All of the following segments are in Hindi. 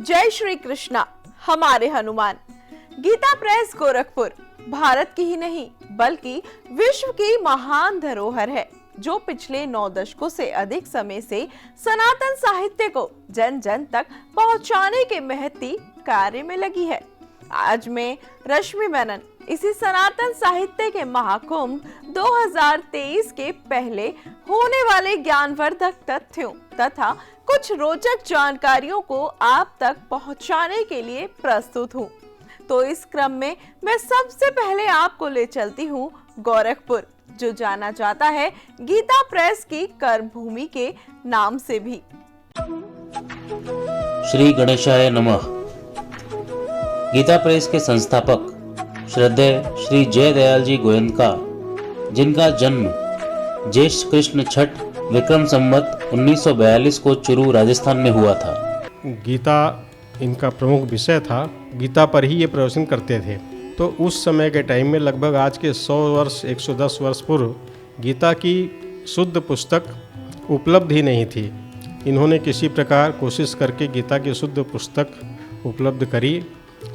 जय श्री कृष्णा हमारे हनुमान। गीता प्रेस गोरखपुर भारत की ही नहीं बल्कि विश्व की महान धरोहर है, जो पिछले 9 दशकों से अधिक समय से सनातन साहित्य को जन जन तक पहुंचाने के महती कार्य में लगी है। आज मैं रश्मि मेनन इसी सनातन साहित्य के महाकुंभ 2023 के पहले होने वाले ज्ञानवर्धक तथ्यों तथा कुछ रोचक जानकारियों को आप तक पहुंचाने के लिए प्रस्तुत हूं। तो इस क्रम में मैं सबसे पहले आपको ले चलती हूं गोरखपुर, जो जाना जाता है गीता प्रेस की कर्मभूमि के नाम से भी। श्री गणेशाय नमः। गीता प्रेस के संस्थापक श्रद्धेय श्री जयदयाल जी गोयनका, जिनका जन्म ज्येष्ठ कृष्ण छठ विक्रम संवत 1942 को चुरू राजस्थान में हुआ था। गीता इनका प्रमुख विषय था, गीता पर ही ये प्रवचन करते थे। तो उस समय के टाइम में लगभग आज के 100 वर्ष 110 वर्ष पूर्व गीता की शुद्ध पुस्तक उपलब्ध ही नहीं थी। इन्होंने किसी प्रकार कोशिश करके गीता की शुद्ध पुस्तक उपलब्ध करी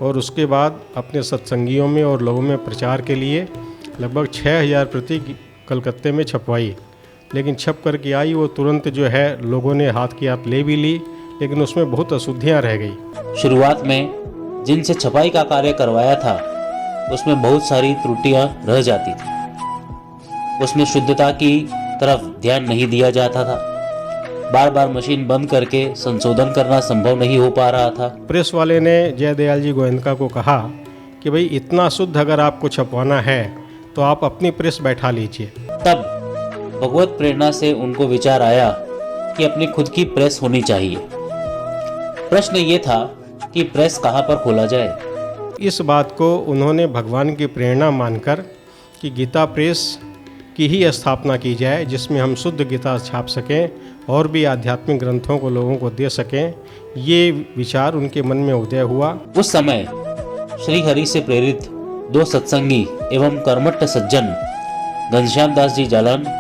और उसके बाद अपने सत्संगियों में और लोगों में प्रचार के लिए लगभग 6000 प्रति कलकत्ते में छपवाई। लेकिन छप करके आई वो तुरंत जो है लोगों ने हाथ की हाथ ले भी ली, लेकिन उसमें बहुत अशुद्धियाँ रह गई। शुरुआत में जिनसे छपाई का कार्य करवाया था उसमें बहुत सारी त्रुटियां रह जाती थी। उसमें शुद्धता की तरफ ध्यान नहीं दिया जाता था। बार बार मशीन बंद करके संशोधन करना संभव नहीं हो पा रहा था। प्रेस वाले ने जयदयाल जी गोयनका को कहा कि भाई इतना शुद्ध अगर आपको छपवाना है तो आप अपनी प्रेस बैठा लीजिए। तब भगवत प्रेरणा से उनको विचार आया कि अपनी खुद की प्रेस होनी चाहिए। प्रश्न ये था कि प्रेस कहाँ पर खोला जाए। इस बात को उन्होंने भगवान की प्रेरणा मानकर कि गीता प्रेस की ही स्थापना की जाए, जिसमें हम शुद्ध गीता छाप सकें और भी आध्यात्मिक ग्रंथों को लोगों को दे सकें। ये विचार उनके मन में उदय हुआ। उस समय श्री हरि से प्रेरित 2 सत्संगी एवं कर्मठ सज्जन घनश्याम दास जी जालन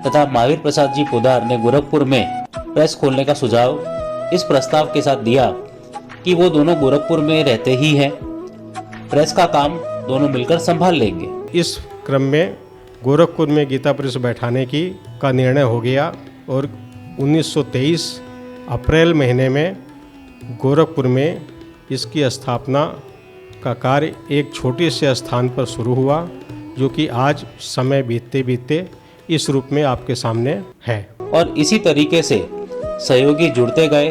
तथा महावीर प्रसाद जी पोदार ने गोरखपुर में प्रेस खोलने का सुझाव इस प्रस्ताव के साथ दिया कि वो दोनों गोरखपुर में रहते ही हैं, प्रेस का काम दोनों मिलकर संभाल लेंगे। इस क्रम में गोरखपुर में गीता प्रेस बैठाने का निर्णय हो गया और 1923 अप्रैल महीने में गोरखपुर में इसकी स्थापना का कार्य एक छोटे से स्थान पर शुरू हुआ, जो कि आज समय बीतते बीतते इस रूप में आपके सामने है। और इसी तरीके से सहयोगी जुड़ते गए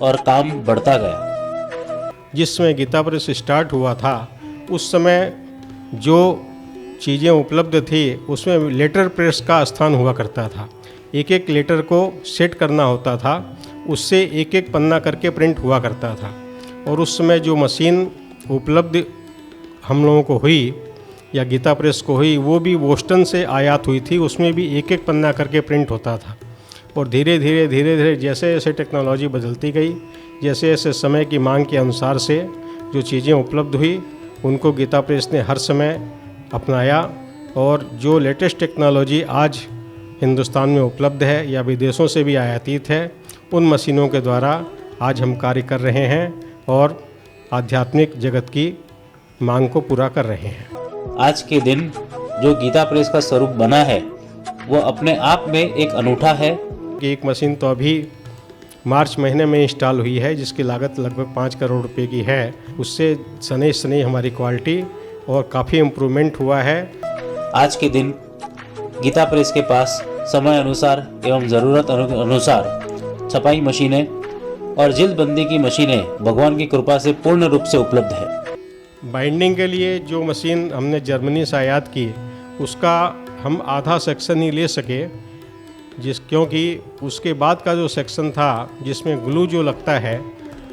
और काम बढ़ता गया। जिस समय गीता प्रेस स्टार्ट हुआ था उस समय जो चीज़ें उपलब्ध थी उसमें लेटर प्रेस का स्थान हुआ करता था। एक एक लेटर को सेट करना होता था, उससे एक एक पन्ना करके प्रिंट हुआ करता था। और उस समय जो मशीन उपलब्ध हम लोगों को हुई या गीता प्रेस को हुई, वो भी बोस्टन से आयात हुई थी। उसमें भी एक एक पन्ना करके प्रिंट होता था। और धीरे धीरे जैसे जैसे टेक्नोलॉजी बदलती गई, जैसे जैसे समय की मांग के अनुसार से जो चीज़ें उपलब्ध हुई उनको गीता प्रेस ने हर समय अपनाया। और जो लेटेस्ट टेक्नोलॉजी आज हिंदुस्तान में उपलब्ध है या विदेशों से भी आयातित है, उन मशीनों के द्वारा आज हम कार्य कर रहे हैं और आध्यात्मिक जगत की मांग को पूरा कर रहे हैं। आज के दिन जो गीता प्रेस का स्वरूप बना है वो अपने आप में एक अनूठा है। कि एक मशीन तो अभी मार्च महीने में इंस्टॉल हुई है, जिसकी लागत लगभग 5 करोड़ रुपए की है। उससे सने हमारी क्वालिटी और काफ़ी इम्प्रूवमेंट हुआ है। आज के दिन गीता प्रेस के पास समय अनुसार एवं ज़रूरत अनुसार छपाई मशीनें और जिल्दबंदी की मशीनें भगवान की कृपा से पूर्ण रूप से उपलब्ध है। बाइंडिंग के लिए जो मशीन हमने जर्मनी से आयात की, उसका हम आधा सेक्शन ही ले सके, क्योंकि उसके बाद का जो सेक्शन था जिसमें ग्लू जो लगता है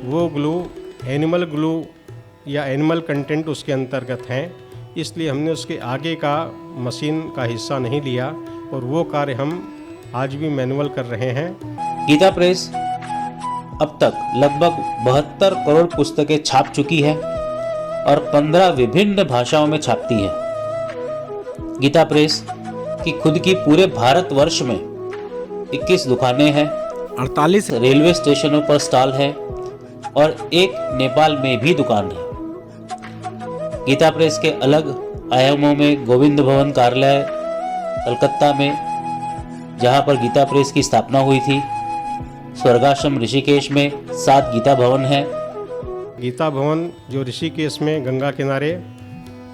वो ग्लू एनिमल ग्लू या एनिमल कंटेंट उसके अंतर्गत हैं, इसलिए हमने उसके आगे का मशीन का हिस्सा नहीं लिया और वो कार्य हम आज भी मैनुअल कर रहे हैं। गीता प्रेस अब तक लगभग 72 करोड़ पुस्तकें छाप चुकी है और 15 विभिन्न भाषाओं में छापती है। गीता प्रेस की खुद की पूरे भारतवर्ष में 21 दुकानें हैं, 48 रेलवे स्टेशनों पर स्टॉल है, और एक नेपाल में भी दुकान है। गीता प्रेस के अलग आयामों में गोविंद भवन कार्यालय कलकत्ता में, जहां पर गीता प्रेस की स्थापना हुई थी। स्वर्गाश्रम ऋषिकेश में 7 गीता भवन है। गीता भवन जो ऋषिकेश में गंगा किनारे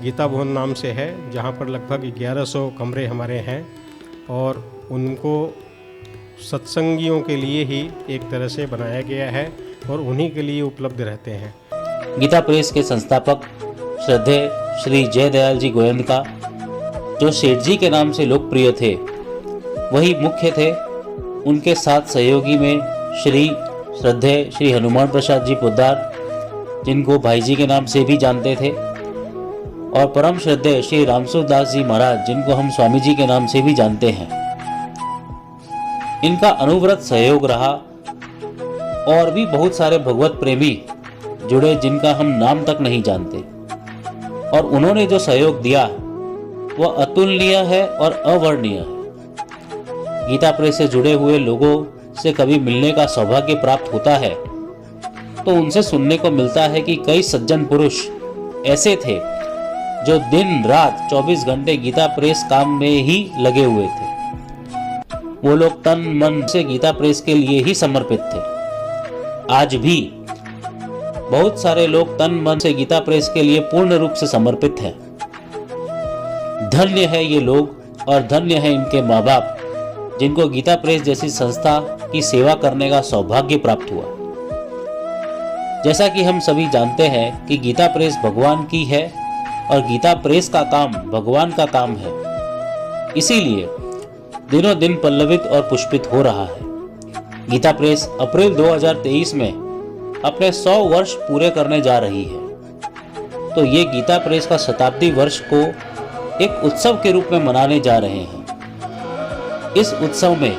गीता भवन नाम से है, जहाँ पर लगभग 1100 कमरे हमारे हैं और उनको सत्संगियों के लिए ही एक तरह से बनाया गया है और उन्हीं के लिए उपलब्ध रहते हैं। गीता प्रेस के संस्थापक श्रद्धेय श्री जयदयाल जी गोयंका, जो सेठ जी के नाम से लोकप्रिय थे, वही मुख्य थे। उनके साथ सहयोगी में श्रद्धेय श्री हनुमान प्रसाद जी पोद्दार, जिनको भाई जी के नाम से भी जानते थे, और परम श्रद्धेय श्री रामसूरदास जी महाराज, जिनको हम स्वामी जी के नाम से भी जानते हैं। इनका अनुव्रत सहयोग रहा और भी बहुत सारे भगवत प्रेमी जुड़े, जिनका हम नाम तक नहीं जानते, और उन्होंने जो सहयोग दिया वह अतुलनीय है और अवर्णनीय है। गीता प्रेस से जुड़े हुए लोगों से कभी मिलने का सौभाग्य प्राप्त होता है तो उनसे सुनने को मिलता है कि कई सज्जन पुरुष ऐसे थे जो दिन रात 24 घंटे गीता प्रेस काम में ही लगे हुए थे। वो लोग तन मन से गीता प्रेस के लिए ही समर्पित थे। आज भी बहुत सारे लोग तन मन से गीता प्रेस के लिए पूर्ण रूप से समर्पित हैं। धन्य है ये लोग और धन्य है इनके माँ बाप, जिनको गीता प्रेस जैसी संस्था की सेवा करने का सौभाग्य प्राप्त हुआ। जैसा कि हम सभी जानते हैं कि गीता प्रेस भगवान की है और गीता प्रेस का काम भगवान का काम है, इसीलिए दिनों दिन पल्लवित और पुष्पित हो रहा है। गीता प्रेस अप्रैल 2023 में अपने 100 वर्ष पूरे करने जा रही है, तो ये गीता प्रेस का शताब्दी वर्ष को एक उत्सव के रूप में मनाने जा रहे हैं। इस उत्सव में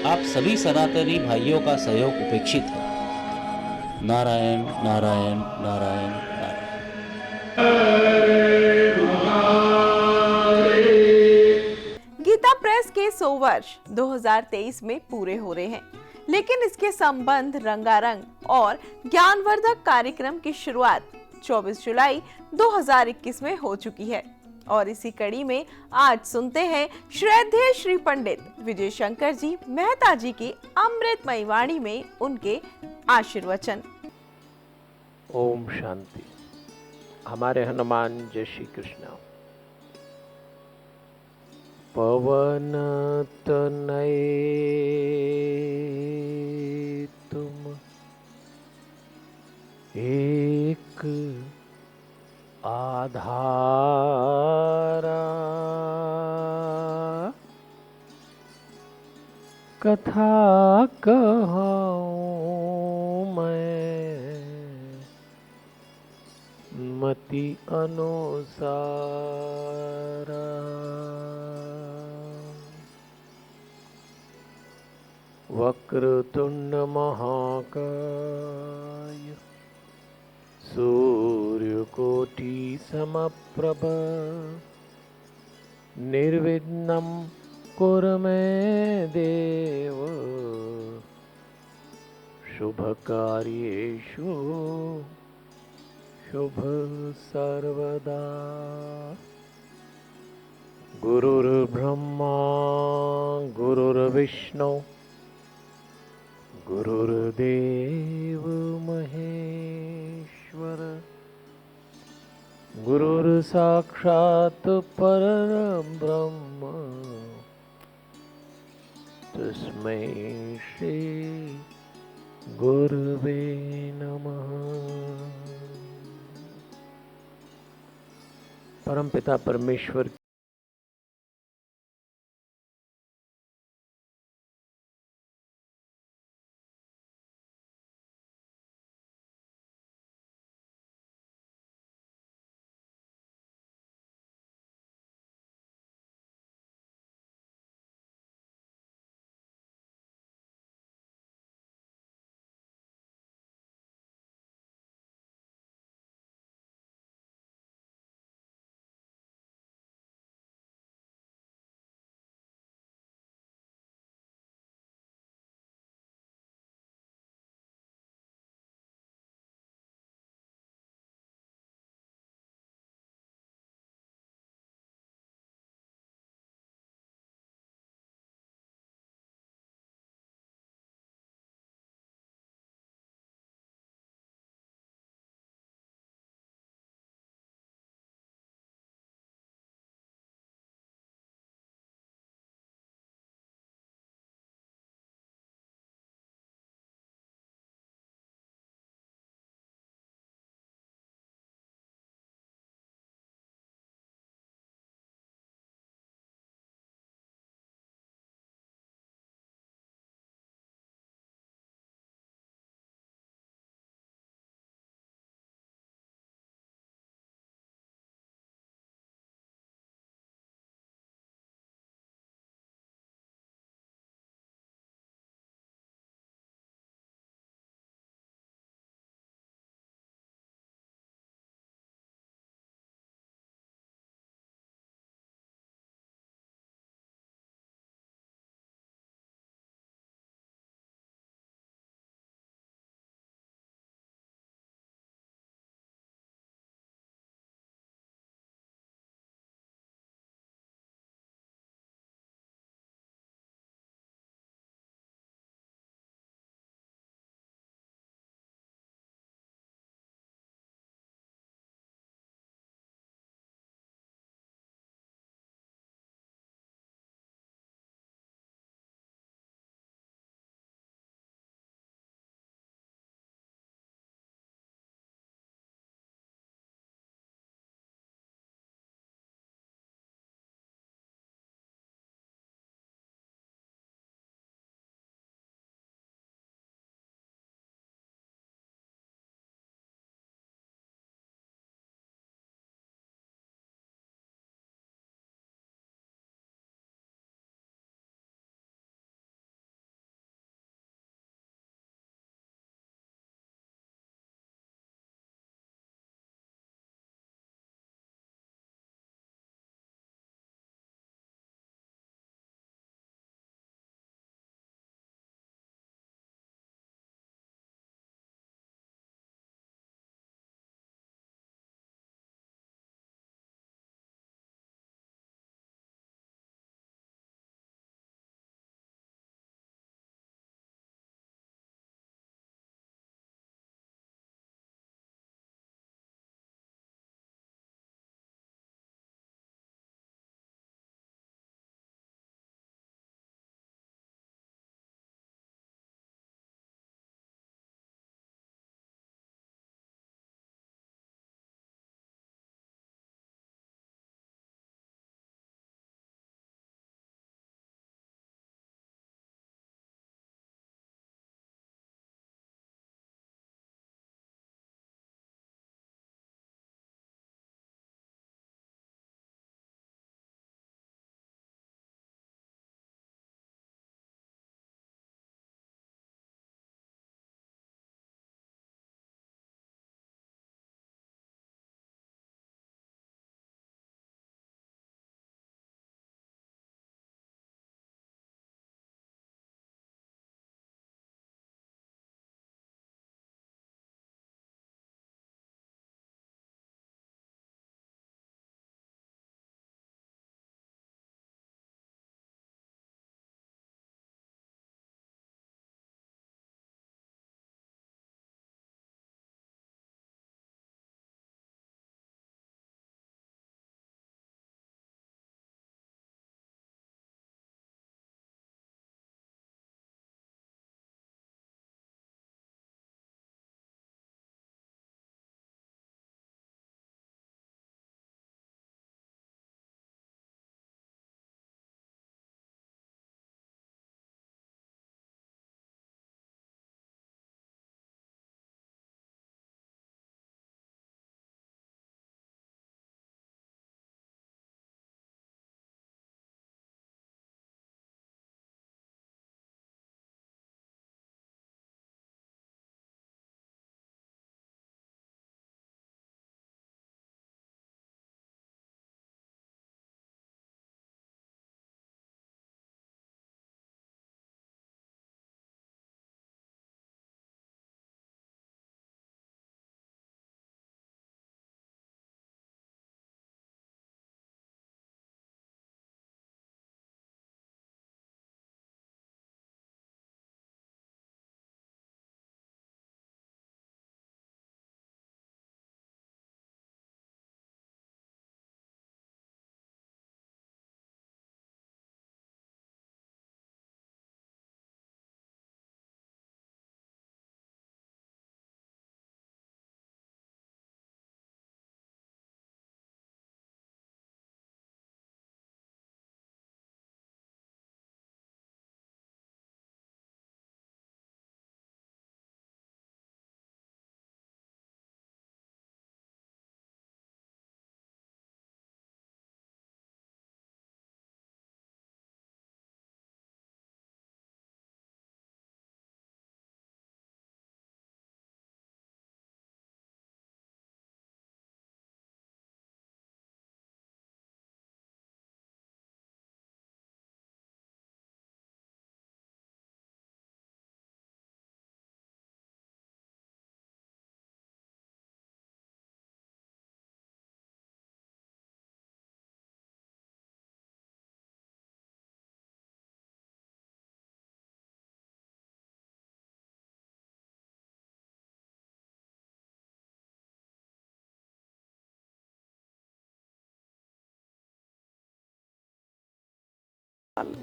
आप सभी सनातनी भाइयों का सहयोग अपेक्षित है। नारायण नारायण नारायण नारायण। गीता प्रेस के 100 वर्ष 2023 में पूरे हो रहे हैं, लेकिन इसके संबंध रंगारंग और ज्ञानवर्धक कार्यक्रम की शुरुआत 24 जुलाई 2021 में हो चुकी है। और इसी कड़ी में आज सुनते हैं श्रद्धेय श्री पंडित विजय शंकर जी मेहता जी की अमृतमयी वाणी में उनके आशीर्वचन। ओम शांति। हमारे हनुमान जय श्री कृष्ण। पवन तनय तुम एक आधारा, कथा कहूँ मैं मति अनुसार। वक्रतुंड महाकाय सूर्यकोटि समप्रभ निर्विघ्नं कुरु मे देव शुभकार्येषु शुभ सर्वदा। गुरुर्ब्रह्मा गुरुर्विष्णु गुरुर्देव महेश्वर गुरुर्साक्षात् परब्रह्म तस्मै श्री गुरुवे नमः। परमपिता परमेश्वर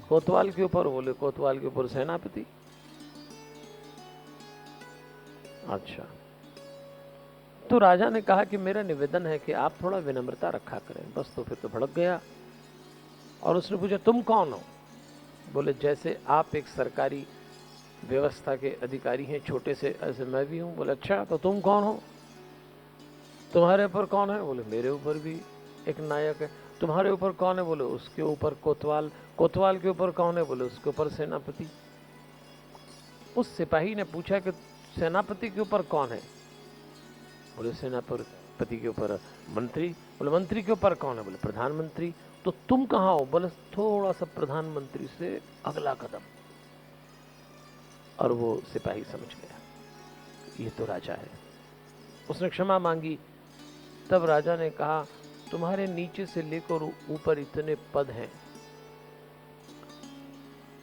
कोतवाल के ऊपर? बोले कोतवाल के ऊपर सेनापति। अच्छा, तो राजा ने कहा कि मेरा निवेदन है कि आप थोड़ा विनम्रता रखा करें। बस, तो फिर तो भड़क गया और उसने पूछा तुम कौन हो? बोले जैसे आप एक सरकारी व्यवस्था के अधिकारी हैं छोटे से, ऐसे मैं भी हूं। बोले अच्छा, तो तुम कौन हो? तुम्हारे ऊपर कौन है? बोले मेरे ऊपर भी एक नायक है। तुम्हारे ऊपर कौन है? बोले उसके ऊपर कोतवाल। कोतवाल के ऊपर कौन है? बोले उसके ऊपर सेनापति। उस सिपाही ने पूछा कि सेनापति के ऊपर कौन है? बोले सेनापति के ऊपर मंत्री। बोले मंत्री के ऊपर कौन है? बोले प्रधानमंत्री। तो तुम कहाँ हो? बोले थोड़ा सा प्रधानमंत्री से अगला कदम। और वो सिपाही समझ गया ये तो राजा है। उसने क्षमा मांगी। तब राजा ने कहा तुम्हारे नीचे से लेकर ऊपर इतने पद हैं,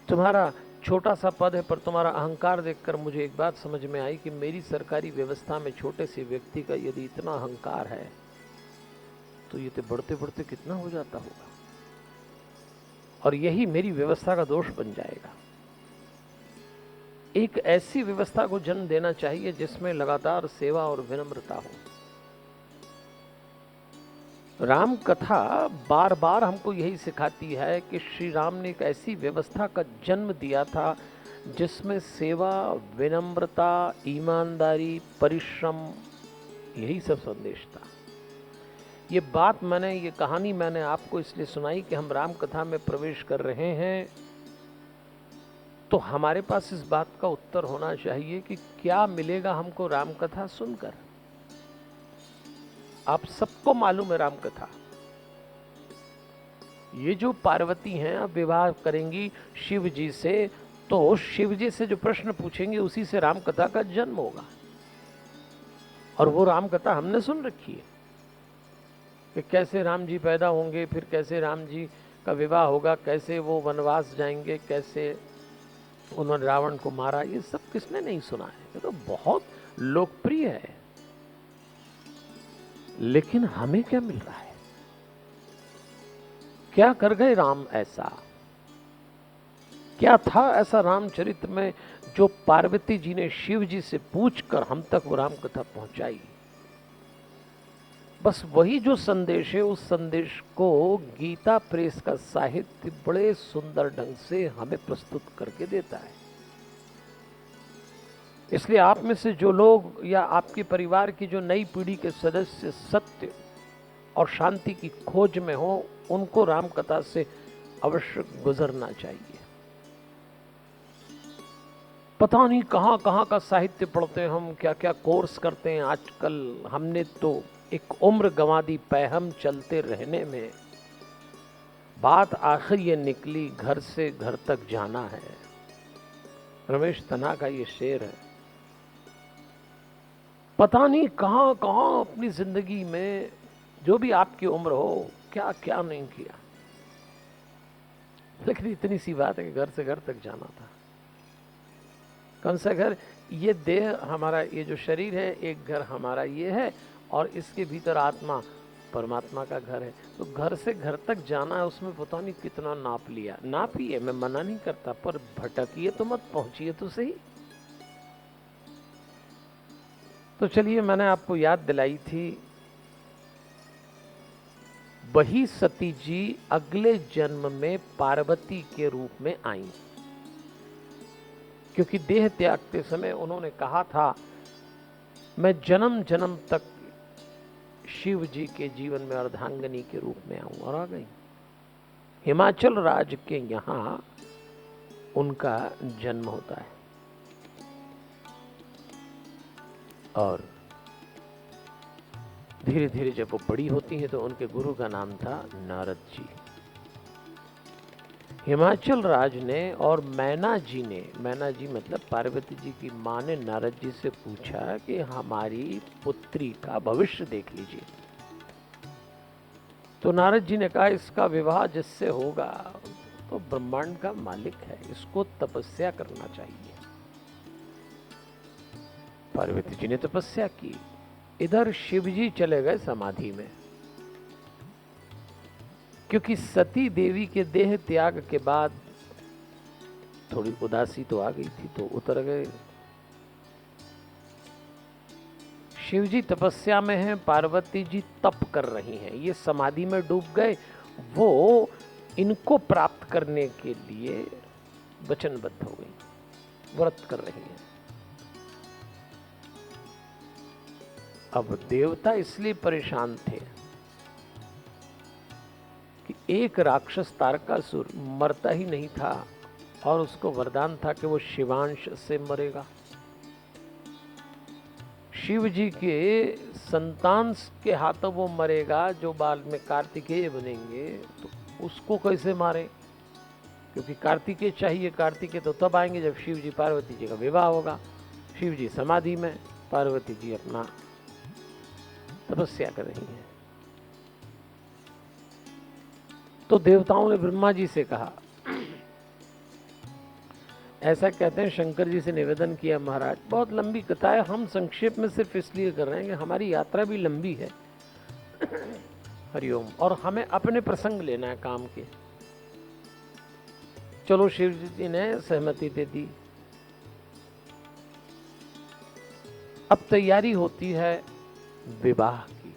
तुम्हारा छोटा सा पद है, पर तुम्हारा अहंकार देखकर मुझे एक बात समझ में आई कि मेरी सरकारी व्यवस्था में छोटे से व्यक्ति का यदि इतना अहंकार है तो ये तो बढ़ते बढ़ते कितना हो जाता होगा, और यही मेरी व्यवस्था का दोष बन जाएगा। एक ऐसी व्यवस्था को जन्म देना चाहिए जिसमें लगातार सेवा और विनम्रता हो। राम कथा बार बार हमको यही सिखाती है कि श्री राम ने एक ऐसी व्यवस्था का जन्म दिया था जिसमें सेवा, विनम्रता, ईमानदारी, परिश्रम, यही सब संदेश था। ये कहानी मैंने आपको इसलिए सुनाई कि हम राम कथा में प्रवेश कर रहे हैं तो हमारे पास इस बात का उत्तर होना चाहिए कि क्या मिलेगा हमको राम कथा सुनकर। आप सबको मालूम है राम कथा। ये जो पार्वती हैं अब विवाह करेंगी शिव जी से, तो शिव जी से जो प्रश्न पूछेंगे उसी से राम कथा का जन्म होगा। और वो राम कथा हमने सुन रखी है कि कैसे राम जी पैदा होंगे, फिर कैसे राम जी का विवाह होगा, कैसे वो वनवास जाएंगे, कैसे उन्होंने रावण को मारा। ये सब किसने नहीं सुना है? ये तो बहुत लोकप्रिय है। लेकिन हमें क्या मिल रहा है? क्या कर गए राम ऐसा? क्या था ऐसा रामचरित्र में जो पार्वती जी ने शिव जी से पूछकर हम तक वो राम कथा पहुंचाई? बस वही जो संदेश है, उस संदेश को गीता प्रेस का साहित्य बड़े सुंदर ढंग से हमें प्रस्तुत करके देता है। इसलिए आप में से जो लोग या आपके परिवार की जो नई पीढ़ी के सदस्य सत्य और शांति की खोज में हो, उनको राम कथा से अवश्य गुजरना चाहिए। पता नहीं कहां कहां का साहित्य पढ़ते हैं हम, क्या क्या कोर्स करते हैं आजकल। हमने तो एक उम्र गंवा दी पैहम चलते रहने में, बात आखिर ये निकली घर से घर तक जाना है। रमेश तना का ये शेर है। पता नहीं कहां कहां अपनी जिंदगी में जो भी आपकी उम्र हो क्या क्या नहीं किया, लेकिन इतनी सी बात है कि घर से घर तक जाना था। कौन सा घर? ये देह हमारा, ये जो शरीर है, एक घर हमारा ये है, और इसके भीतर आत्मा परमात्मा का घर है। तो घर से घर तक जाना है, उसमें पता नहीं कितना नाप लिया। नापिए, मैं मना नहीं करता, पर भटकिए तो मत, पहुंचिए तो सही। तो चलिए, मैंने आपको याद दिलाई थी, वही सती जी अगले जन्म में पार्वती के रूप में आई, क्योंकि देह त्यागते समय उन्होंने कहा था मैं जन्म जन्म तक शिव जी के जीवन में अर्धांगिनी के रूप में आऊं, और आ गई। हिमाचल राज्य के यहां उनका जन्म होता है। और धीरे धीरे जब वो बड़ी होती है तो उनके गुरु का नाम था नारद जी। हिमाचल राज ने और मैना जी मतलब पार्वती जी की माँ ने नारद जी से पूछा कि हमारी पुत्री का भविष्य देख लीजिए। तो नारद जी ने कहा इसका विवाह जिससे होगा तो ब्रह्मांड का मालिक है, इसको तपस्या करना चाहिए। पार्वती जी ने तपस्या की। इधर शिव जी चले गए समाधि में। क्योंकि सती देवी के देह त्याग के बाद थोड़ी उदासी तो आ गई थी, तो उतर गए। शिव जी तपस्या में हैं, पार्वती जी तप कर रही हैं, ये समाधि में डूब गए। वो इनको प्राप्त करने के लिए वचनबद्ध हो गई, व्रत कर रही हैं। अब देवता इसलिए परेशान थे कि एक राक्षस तारकासुर मरता ही नहीं था और उसको वरदान था कि वो शिवांश से मरेगा। शिव जी के संतान के हाथों वो मरेगा जो बाद में कार्तिकेय बनेंगे, तो उसको कैसे मारे? क्योंकि कार्तिकेय चाहिए। कार्तिकेय तो तब आएंगे जब शिव जी पार्वती जी का विवाह होगा। शिव जी समाधि में, पार्वती जी अपना तपस्या कर रही हैं। तो देवताओं ने ब्रह्मा जी से कहा, ऐसा कहते हैं शंकर जी से निवेदन किया, महाराज बहुत लंबी कथा है, हम संक्षेप में सिर्फ इसलिए कर रहे हैं कि हमारी यात्रा भी लंबी है। हरिओम। और हमें अपने प्रसंग लेना है काम के। चलो शिव जी ने सहमति दे दी। अब तैयारी होती है विवाह की।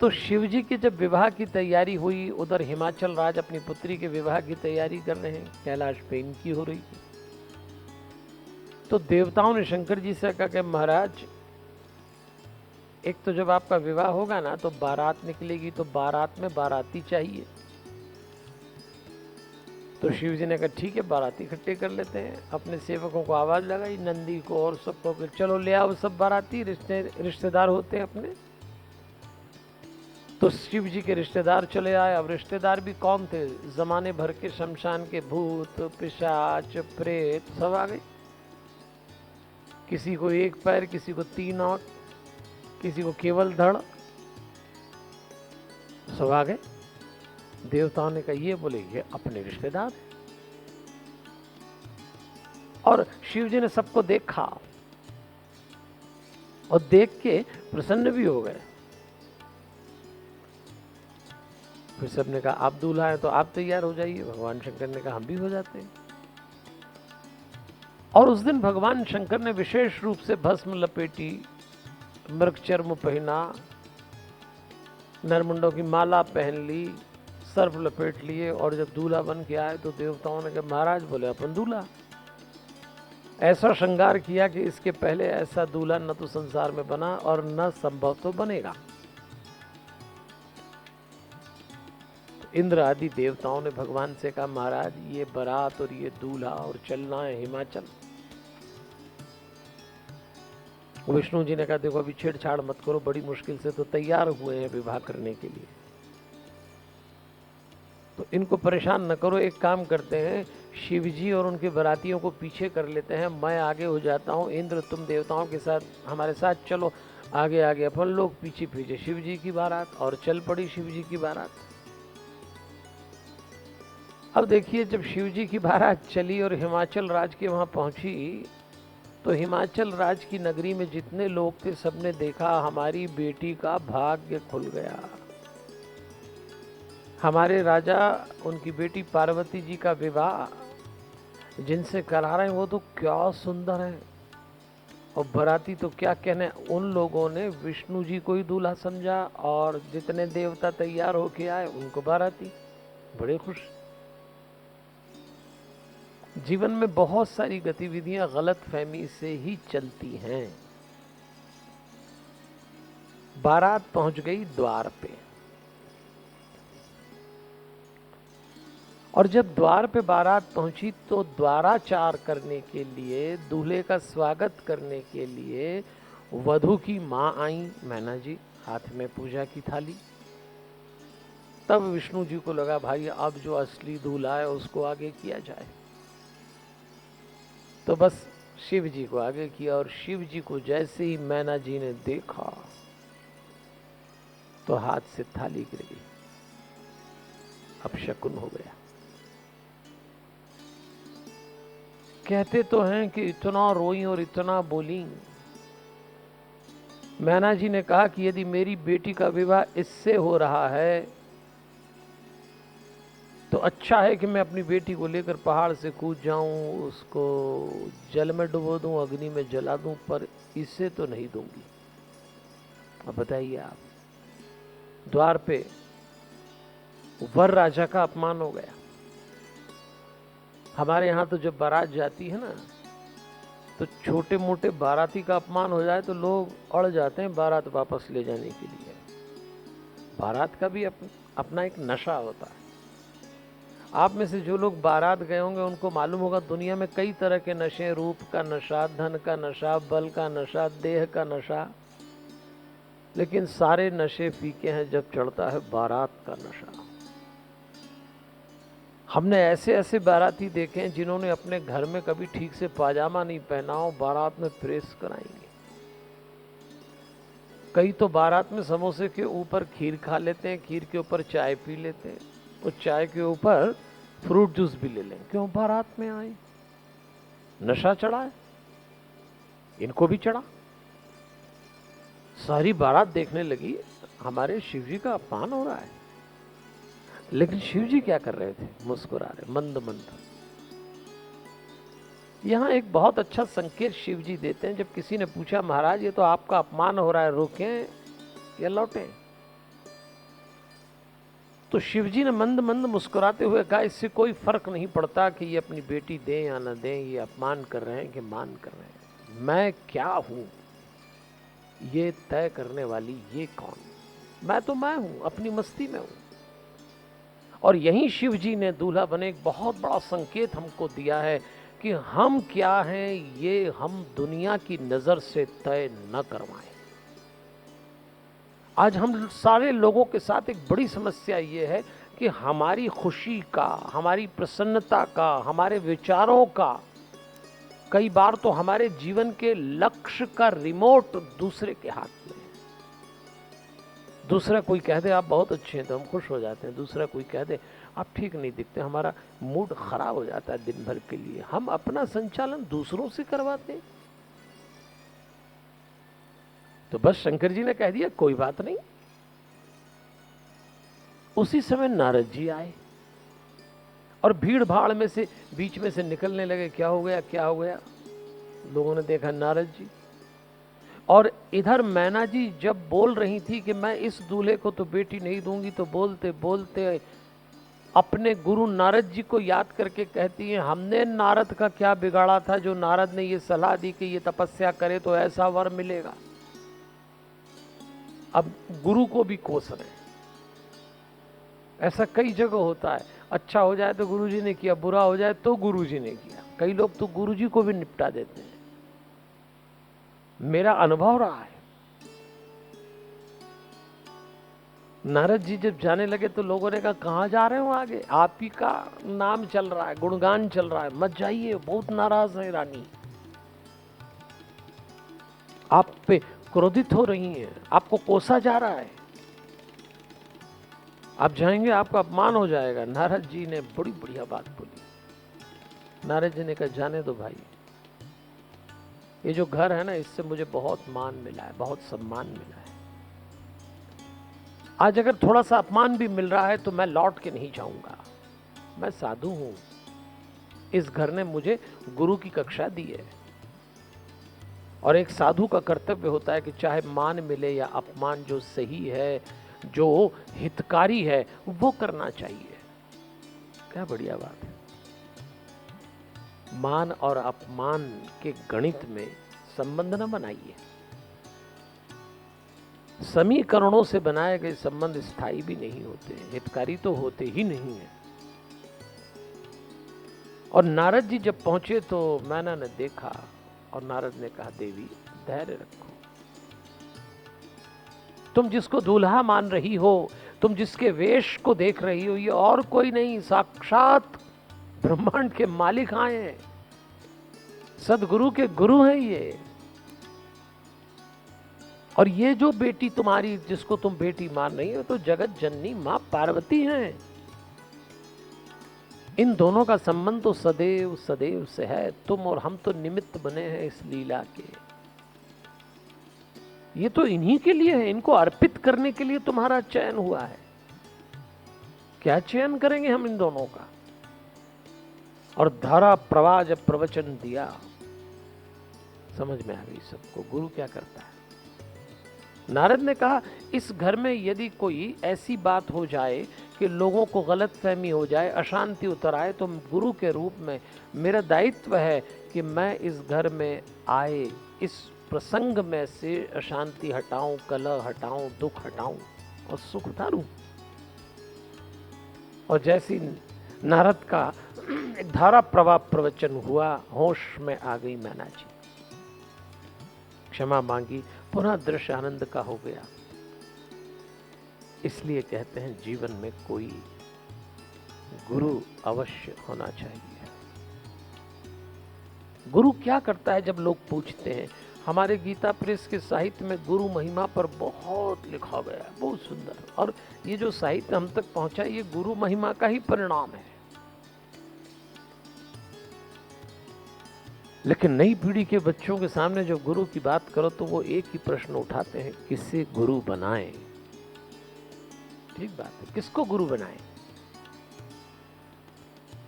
तो शिव जी की जब विवाह की तैयारी हुई, उधर हिमाचल राज अपनी पुत्री के विवाह की तैयारी कर रहे हैं, कैलाश पे इनकी हो रही थी। तो देवताओं ने शंकर जी से कहा कि महाराज, एक तो जब आपका विवाह होगा ना तो बारात निकलेगी, तो बारात में बाराती चाहिए। तो शिव जी ने कहा ठीक है, बाराती इकट्ठे कर लेते हैं। अपने सेवकों को आवाज लगाई, नंदी को और सबको, कि चलो ले आओ सब बाराती, रिश्तेदार होते हैं अपने। तो शिव जी के रिश्तेदार चले आए। अब रिश्तेदार भी कौन थे? जमाने भर के शमशान के भूत, पिशाच, प्रेत सब आ गए। किसी को एक पैर, किसी को 3 आंख, किसी को केवल धड़, सब आ गए। देवताओं ने कहा ये बोले ये अपने रिश्तेदार हैं। और शिव जी ने सबको देखा और देख के प्रसन्न भी हो गए। फिर सबने कहा आप दूल्हा हैं तो आप तैयार हो जाइए। भगवान शंकर ने कहा हम भी हो जाते हैं। और उस दिन भगवान शंकर ने विशेष रूप से भस्म लपेटी, मृगचर्म पहना, नरमुंडों की माला पहन ली, सर्प लपेट लिए। और जब दूल्हा बन के आए तो देवताओं ने कहा महाराज बोले अपन दूल्हा। ऐसा श्रृंगार किया कि इसके पहले ऐसा दूल्हा न तो संसार में बना और न संभव तो बनेगा। इंद्र आदि देवताओं ने भगवान से कहा महाराज ये बारात और ये दूल्हा और चलना है हिमाचल। विष्णु जी ने कहा देखो अभी छेड़छाड़ मत करो, बड़ी मुश्किल से तो तैयार हुए हैं विवाह करने के लिए, तो इनको परेशान न करो। एक काम करते हैं, शिव जी और उनके बारातियों को पीछे कर लेते हैं, मैं आगे हो जाता हूँ। इंद्र तुम देवताओं के साथ हमारे साथ चलो, आगे आगे अपन लोग पीछे पीछे शिव जी की बारात। और चल पड़ी शिव जी की बारात। अब देखिए जब शिव जी की बारात चली और हिमाचल राज के वहां पहुंची, तो हिमाचल राज की नगरी में जितने लोग थे सबने देखा हमारी बेटी का भाग्य खुल गया। हमारे राजा उनकी बेटी पार्वती जी का विवाह जिनसे करा रहे हैं वो तो क्या सुंदर है, और बाराती तो क्या कहने। उन लोगों ने विष्णु जी को ही दूल्हा समझा और जितने देवता तैयार होके आए उनको बाराती। बड़े खुश। जीवन में बहुत सारी गतिविधियां गलत फहमी से ही चलती हैं। बारात पहुंच गई द्वार पे, और जब द्वार पे बारात पहुंची तो द्वाराचार करने के लिए, दूल्हे का स्वागत करने के लिए वधू की मां आई, मैना जी, हाथ में पूजा की थाली। तब विष्णु जी को लगा भाई अब जो असली दूल्हा है उसको आगे किया जाए, तो बस शिव जी को आगे किया। और शिव जी को जैसे ही मैना जी ने देखा तो हाथ से थाली गिर गई। अब शकुन हो गया। कहते तो हैं कि इतना रोई और इतना बोली, मैना जी ने कहा कि यदि मेरी बेटी का विवाह इससे हो रहा है तो अच्छा है कि मैं अपनी बेटी को लेकर पहाड़ से कूद जाऊं, उसको जल में डुबो दूं, अग्नि में जला दूं, पर इससे तो नहीं दूंगी। अब बताइए आप, द्वार पे वर राजा का अपमान हो गया। हमारे यहाँ तो जब बारात जाती है ना, तो छोटे मोटे बाराती का अपमान हो जाए तो लोग अड़ जाते हैं बारात वापस ले जाने के लिए। बारात का भी अपना एक नशा होता है। आप में से जो लोग बारात गए होंगे उनको मालूम होगा दुनिया में कई तरह के नशे, रूप का नशा, धन का नशा, बल का नशा, देह का नशा, लेकिन सारे नशे फीके हैं जब चढ़ता है बारात का नशा। हमने ऐसे ऐसे बाराती देखे हैं जिन्होंने अपने घर में कभी ठीक से पाजामा नहीं पहना हो, बारात में प्रेस कराएंगे। कई तो बारात में समोसे के ऊपर खीर खा लेते हैं, खीर के ऊपर चाय पी लेते हैं, और चाय के ऊपर फ्रूट जूस भी ले लें। क्यों? बारात में आए, नशा चढ़ा है, इनको भी चढ़ा। सारी बारात देखने लगी हमारे शिव जी का अपमान हो रहा है, लेकिन शिव जी क्या कर रहे थे? मुस्कुरा रहे, मंद मंद। यहां एक बहुत अच्छा संकेत शिव जी देते हैं। जब किसी ने पूछा महाराज ये तो आपका अपमान हो रहा है, रोकें या लौटें? तो शिव जी ने मंद मंद मुस्कुराते हुए कहा इससे कोई फर्क नहीं पड़ता कि ये अपनी बेटी दें या न दें, ये अपमान कर रहे हैं कि मान कर रहे हैं। मैं क्या हूं ये तय करने वाली ये कौन? मैं तो मैं हूं, अपनी मस्ती में हूं। और यही शिव जी ने दूल्हा बने एक बहुत बड़ा संकेत हमको दिया है कि हम क्या हैं ये हम दुनिया की नजर से तय न करवाएं। आज हम सारे लोगों के साथ एक बड़ी समस्या ये है कि हमारी खुशी का, हमारी प्रसन्नता का, हमारे विचारों का, कई बार तो हमारे जीवन के लक्ष्य का रिमोट दूसरे के हाथ में है। दूसरा कोई कह दे आप बहुत अच्छे हैं तो हम खुश हो जाते हैं, दूसरा कोई कह दे आप ठीक नहीं दिखते, हमारा मूड खराब हो जाता है दिन भर के लिए। हम अपना संचालन दूसरों से करवाते हैं। तो बस शंकर जी ने कह दिया कोई बात नहीं। उसी समय नारद जी आए और भीड़ भाड़ में से बीच में से निकलने लगे। क्या हो गया, क्या हो गया? लोगों ने देखा नारद जी, और इधर मैना जी जब बोल रही थी कि मैं इस दूल्हे को तो बेटी नहीं दूंगी, तो बोलते बोलते अपने गुरु नारद जी को याद करके कहती हैं हमने नारद का क्या बिगाड़ा था जो नारद ने ये सलाह दी कि ये तपस्या करे तो ऐसा वर मिलेगा। अब गुरु को भी कोस रहे हैं। ऐसा कई जगह होता है, अच्छा हो जाए तो गुरुजी ने किया, बुरा हो जाए तो गुरुजी ने किया। कई लोग तो गुरुजी को भी निपटा देते हैं। मेरा अनुभव रहा है। नारद जी जब जाने लगे तो लोगों ने कहा कहां जा रहे हो आगे? आप ही का नाम चल रहा है, गुणगान चल रहा है, मत जाइए, बहुत नाराज है रानी, आप पे क्रोधित हो रही हैं, आपको कोसा जा रहा है, आप जाएंगे आपका अपमान हो जाएगा। नारद जी ने बड़ी बढ़िया बात बोली। नारद जी ने कहा जाने दो भाई, ये जो घर है ना इससे मुझे बहुत मान मिला है, बहुत सम्मान मिला है। आज अगर थोड़ा सा अपमान भी मिल रहा है तो मैं लौट के नहीं जाऊंगा। मैं साधु हूं, इस घर ने मुझे गुरु की कक्षा दी है, और एक साधु का कर्तव्य होता है कि चाहे मान मिले या अपमान, जो सही है, जो हितकारी है, वो करना चाहिए। क्या बढ़िया बात है। मान और अपमान के गणित में संबंध न बनाइए। समीकरणों से बनाए गए संबंध स्थायी भी नहीं होते, हितकारी तो होते ही नहीं है। और नारद जी जब पहुंचे तो मैना ने देखा और नारद ने कहा देवी धैर्य रखो, तुम जिसको दूल्हा मान रही हो, तुम जिसके वेश को देख रही हो, ये और कोई नहीं, साक्षात ब्रह्मांड के मालिक आए हैं, सदगुरु के गुरु हैं ये। और ये जो बेटी तुम्हारी, जिसको तुम बेटी मान रही हो, तो जगत जननी मां पार्वती हैं। इन दोनों का संबंध तो सदैव सदैव से है। तुम और हम तो निमित्त बने हैं इस लीला के। ये तो इन्हीं के लिए है, इनको अर्पित करने के लिए तुम्हारा चयन हुआ है। क्या चयन करेंगे हम इन दोनों का? और धारा प्रवाह जब प्रवचन दिया, समझ में आ गई सबको गुरु क्या करता है। नारद ने कहा, इस घर में यदि कोई ऐसी बात हो जाए कि लोगों को गलत फहमी हो जाए, अशांति उतर आए, तो गुरु के रूप में मेरा दायित्व है कि मैं इस घर में आए, इस प्रसंग में से अशांति हटाऊं, कलह हटाऊं, दुख हटाऊं और सुख उतारूं। और जैसी नारद का एक धारा प्रवाह प्रवचन हुआ, होश में आ गई मैना जी, क्षमा मांगी, पुनः दृश्य आनंद का हो गया। इसलिए कहते हैं जीवन में कोई गुरु अवश्य होना चाहिए। गुरु क्या करता है? जब लोग पूछते हैं, हमारे गीता प्रेस के साहित्य में गुरु महिमा पर बहुत लिखा गया है, बहुत सुंदर। और ये जो साहित्य हम तक पहुंचा, ये गुरु महिमा का ही परिणाम है। लेकिन नई पीढ़ी के बच्चों के सामने जब गुरु की बात करो तो वो एक ही प्रश्न उठाते हैं, किसे गुरु बनाएं? ठीक बात है, किसको गुरु बनाएं?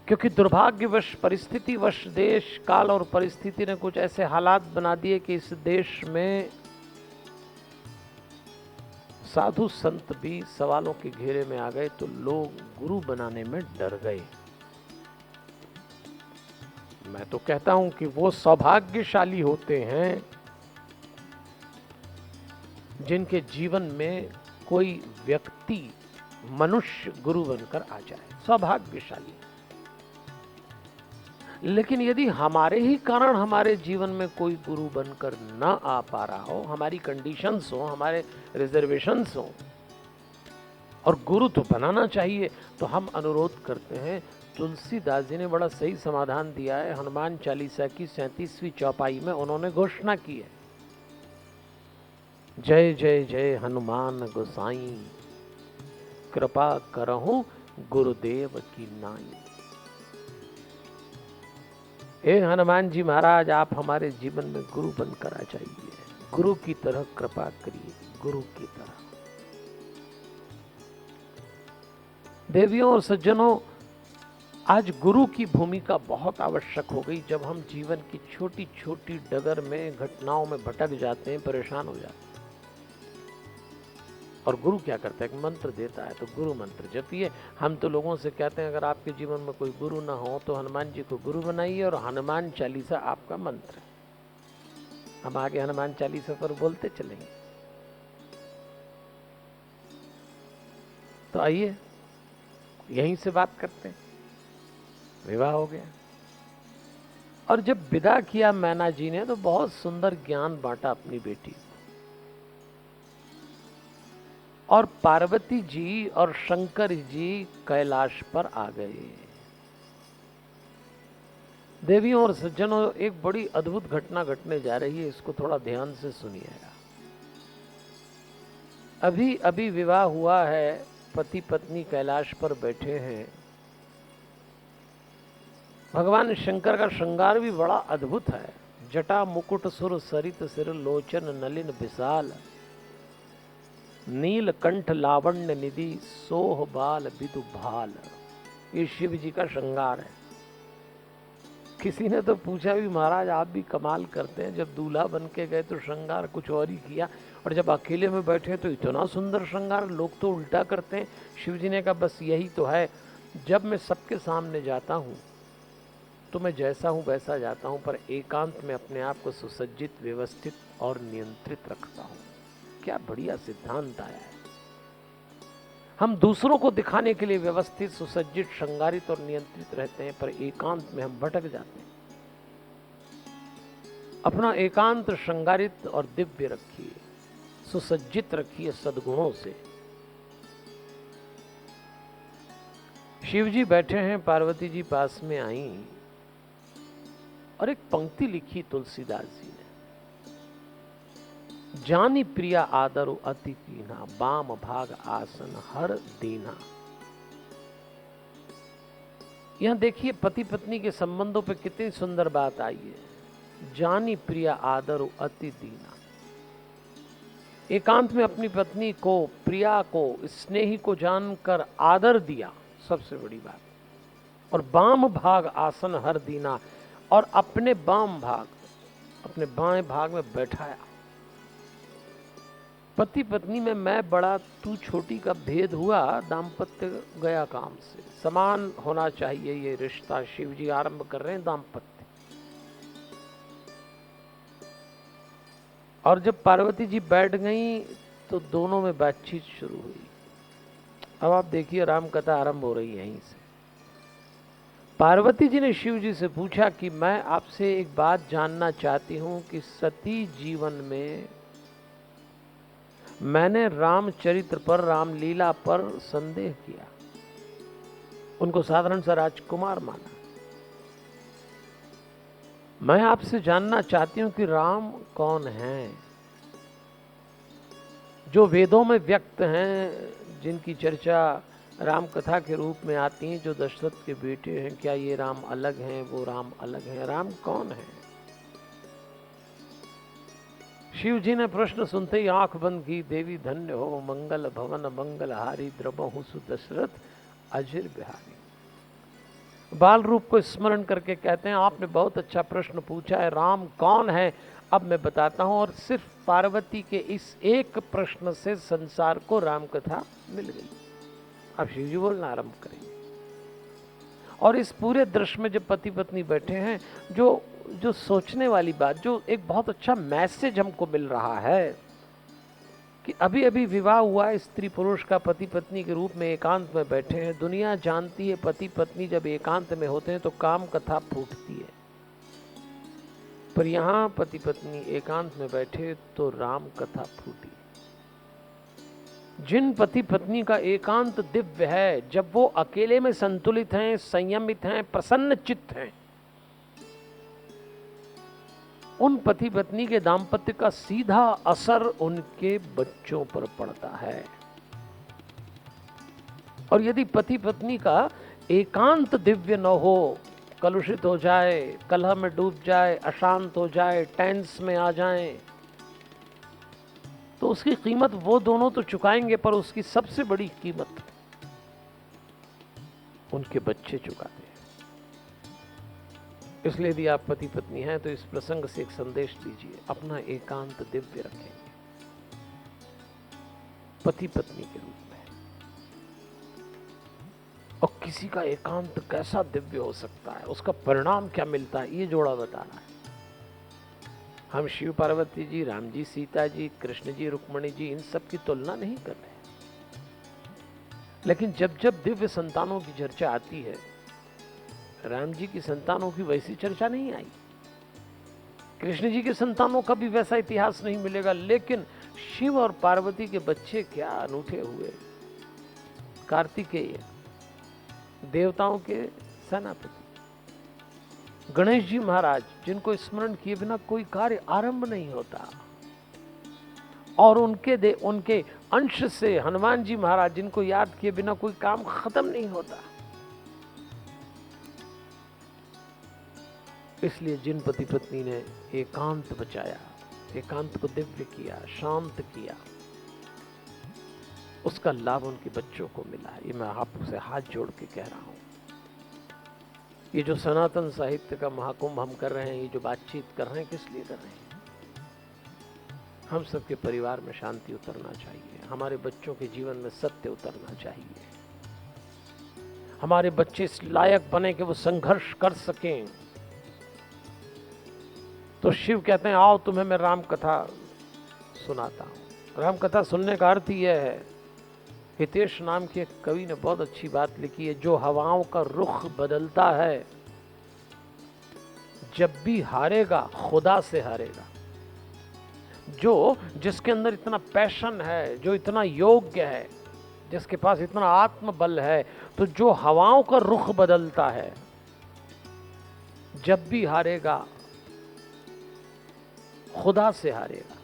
क्योंकि दुर्भाग्यवश, परिस्थितिवश, देश काल और परिस्थिति ने कुछ ऐसे हालात बना दिए कि इस देश में साधु संत भी सवालों के घेरे में आ गए, तो लोग गुरु बनाने में डर गए। मैं तो कहता हूं कि वो सौभाग्यशाली होते हैं जिनके जीवन में कोई व्यक्ति, मनुष्य गुरु बनकर आ जाए, सौभाग्यशाली। लेकिन यदि हमारे ही कारण हमारे जीवन में कोई गुरु बनकर न आ पा रहा हो, हमारी कंडीशंस हो, हमारे रिजर्वेशंस हो, और गुरु तो बनाना चाहिए, तो हम अनुरोध करते हैं। तुलसीदास जी ने बड़ा सही समाधान दिया है। हनुमान चालीसा की 37वीं चौपाई में उन्होंने घोषणा की है, जय जय जय हनुमान गोसाई, कृपा करहु गुरुदेव की नाई। हे हनुमान जी महाराज, आप हमारे जीवन में गुरु बनकर आ जाइए, गुरु की तरह कृपा करिए, गुरु की तरह। देवियों और सज्जनों, आज गुरु की भूमिका बहुत आवश्यक हो गई। जब हम जीवन की छोटी छोटी डगर में, घटनाओं में भटक जाते हैं, परेशान हो जाते हैं, और गुरु क्या करता है? एक मंत्र देता है, तो गुरु मंत्र जपिए। हम तो लोगों से कहते हैं, अगर आपके जीवन में कोई गुरु ना हो तो हनुमान जी को गुरु बनाइए, और हनुमान चालीसा आपका मंत्र है। हम आगे हनुमान चालीसा पर बोलते चलेंगे। तो आइए यहीं से बात करते हैं। विवाह हो गया, और जब विदा किया मैना जी ने, तो बहुत सुंदर ज्ञान बांटा अपनी बेटी को। और पार्वती जी और शंकर जी कैलाश पर आ गए। देवियों और सज्जनों, एक बड़ी अद्भुत घटना घटने जा रही है, इसको थोड़ा ध्यान से सुनिएगा। अभी अभी विवाह हुआ है, पति पत्नी कैलाश पर बैठे हैं। भगवान शंकर का श्रृंगार भी बड़ा अद्भुत है। जटा मुकुट सुर सरित सिर लोचन नलिन विशाल, नील कंठ लावण्य निधि सोह बाल बिदु भाल। ये शिव जी का श्रृंगार है। किसी ने तो पूछा भी, महाराज आप भी कमाल करते हैं, जब दूल्हा बन के गए तो श्रृंगार कुछ और ही किया, और जब अकेले में बैठे तो इतना सुंदर श्रृंगार। लोग तो उल्टा करते हैं। शिव जी ने कहा, बस यही तो है, जब मैं सबके सामने जाता हूँ तो मैं जैसा हूँ वैसा जाता हूँ, पर एकांत में अपने आप को सुसज्जित, व्यवस्थित और नियंत्रित रखता हूँ। क्या बढ़िया सिद्धांत आया है। हम दूसरों को दिखाने के लिए व्यवस्थित, सुसज्जित, श्रृंगारित और नियंत्रित रहते हैं, पर एकांत में हम भटक जाते हैं। अपना एकांत श्रृंगारित और दिव्य रखिए, सुसज्जित रखिए सद्गुणों से। शिव जी बैठे हैं, पार्वती जी पास में आई, और एक पंक्ति लिखी तुलसीदास जी ने, जानी प्रिया आदरु अति कीन्हा, बाम भाग आसन हर दीना। यहां देखिए पति पत्नी के संबंधों पे कितनी सुंदर बात आई है। जानी प्रिया आदरु अति दीना। एकांत में अपनी पत्नी को, प्रिया को, स्नेही को जानकर आदर दिया, सबसे बड़ी बात। और बाम भाग आसन हर दीना, और अपने बाम भाग, अपने बाएं भाग में बैठाया। पति पत्नी में मैं बड़ा तू छोटी का भेद हुआ, दाम्पत्य गया काम से। समान होना चाहिए ये रिश्ता। शिव जी आरंभ कर रहे हैं दाम्पत्य। और जब पार्वती जी बैठ गई तो दोनों में बातचीत शुरू हुई। अब आप देखिए राम कथा आरंभ हो रही है यहीं से। पार्वती जी ने शिव जी से पूछा कि मैं आपसे एक बात जानना चाहती हूं कि सती जीवन में मैंने रामचरित्र पर, रामलीला पर संदेह किया, उनको साधारण सा राजकुमार माना। मैं आपसे जानना चाहती हूं कि राम कौन है, जो वेदों में व्यक्त हैं, जिनकी चर्चा राम कथा के रूप में आती हैं, जो दशरथ के बेटे हैं, क्या ये राम अलग हैं, वो राम अलग हैं? राम कौन है? शिव जी ने प्रश्न सुनते ही आंख बंद की। देवी धन्य हो, मंगल भवन मंगलहारी, द्रबहु सुदशरथ अजिर बिहारी। बाल रूप को स्मरण करके कहते हैं आपने बहुत अच्छा प्रश्न पूछा है, राम कौन है अब मैं बताता हूं। और सिर्फ पार्वती के इस एक प्रश्न से संसार को राम कथा मिल गई। अब शिव जी बोलना आरंभ करेंगे। और इस पूरे दृश्य में जब पति पत्नी बैठे हैं, जो सोचने वाली बात, जो एक बहुत अच्छा मैसेज हमको मिल रहा है कि अभी अभी विवाह हुआ है, स्त्री पुरुष का पति पत्नी के रूप में एकांत में बैठे हैं। दुनिया जानती है पति पत्नी जब एकांत में होते हैं तो काम कथा फूटती है, पर यहां पति पत्नी एकांत में बैठे तो राम कथा फूटी। जिन पति पत्नी का एकांत दिव्य है, जब वो अकेले में संतुलित हैं, संयमित हैं, प्रसन्न चित्त हैं, उन पति पत्नी के दाम्पत्य का सीधा असर उनके बच्चों पर पड़ता है। और यदि पति पत्नी का एकांत दिव्य न हो, कलुषित हो जाए, कलह में डूब जाए, अशांत हो जाए, टेंस में आ जाए, तो उसकी कीमत वो दोनों तो चुकाएंगे, पर उसकी सबसे बड़ी कीमत उनके बच्चे चुकाते हैं। इसलिए यदि आप पति पत्नी हैं तो इस प्रसंग से एक संदेश दीजिए, अपना एकांत दिव्य रखेंगे पति पत्नी के रूप में। और किसी का एकांत कैसा दिव्य हो सकता है, उसका परिणाम क्या मिलता है, ये जोड़ा बता रहा है। हम शिव पार्वती जी, राम जी सीता जी, कृष्ण जी रुक्मणी जी, इन सब की तुलना नहीं कर रहे, लेकिन जब जब दिव्य संतानों की चर्चा आती है, राम जी की संतानों की वैसी चर्चा नहीं आई, कृष्ण जी के संतानों का भी वैसा इतिहास नहीं मिलेगा, लेकिन शिव और पार्वती के बच्चे क्या अनूठे हुए। कार्तिकेय, देवताओं के सेनापति, गणेश जी महाराज, जिनको स्मरण किए बिना कोई कार्य आरंभ नहीं होता, और उनके अंश से हनुमान जी महाराज, जिनको याद किए बिना कोई काम खत्म नहीं होता। इसलिए जिन पति पत्नी ने एकांत बचाया, एकांत को दिव्य किया, शांत किया, उसका लाभ उनके बच्चों को मिला। ये मैं आपसे हाथ जोड़ के कह रहा हूं। ये जो सनातन साहित्य का महाकुंभ हम कर रहे हैं, ये जो बातचीत कर रहे हैं, किस लिए कर रहे हैं? हम सबके परिवार में शांति उतरना चाहिए, हमारे बच्चों के जीवन में सत्य उतरना चाहिए, हमारे बच्चे इस लायक बने कि वो संघर्ष कर सकें। तो शिव कहते हैं आओ तुम्हें मैं राम कथा सुनाता हूं। राम कथा सुनने का अर्थ यह है, हितेश नाम के एक कवि ने बहुत अच्छी बात लिखी है, जो हवाओं का रुख बदलता है, जब भी हारेगा खुदा से हारेगा। जिसके अंदर इतना पैशन है, जो इतना योग्य है, जिसके पास इतना आत्मबल है, तो जो हवाओं का रुख बदलता है, जब भी हारेगा खुदा से हारेगा,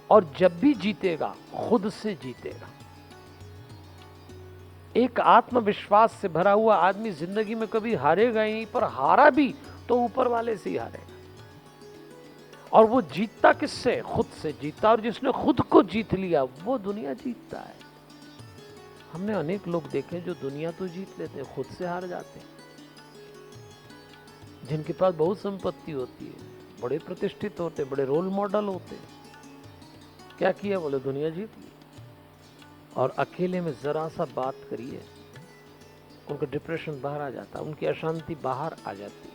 और जब भी जीतेगा खुद से जीतेगा। एक आत्मविश्वास से भरा हुआ आदमी जिंदगी में कभी हारेगा ही नहीं, पर हारा भी तो ऊपर वाले से ही हारेगा। और वो जीतता किससे? खुद से जीतता, और जिसने खुद को जीत लिया वो दुनिया जीतता है। हमने अनेक लोग देखे जो दुनिया तो जीत लेते हैं, खुद से हार जाते हैं। जिनके पास बहुत संपत्ति होती है, बड़े प्रतिष्ठित होते, बड़े रोल मॉडल होते, क्या किया? बोले दुनिया जीत ली। और अकेले में जरा सा बात करिए, उनका डिप्रेशन बाहर आ जाता है, उनकी अशांति बाहर आ जाती है।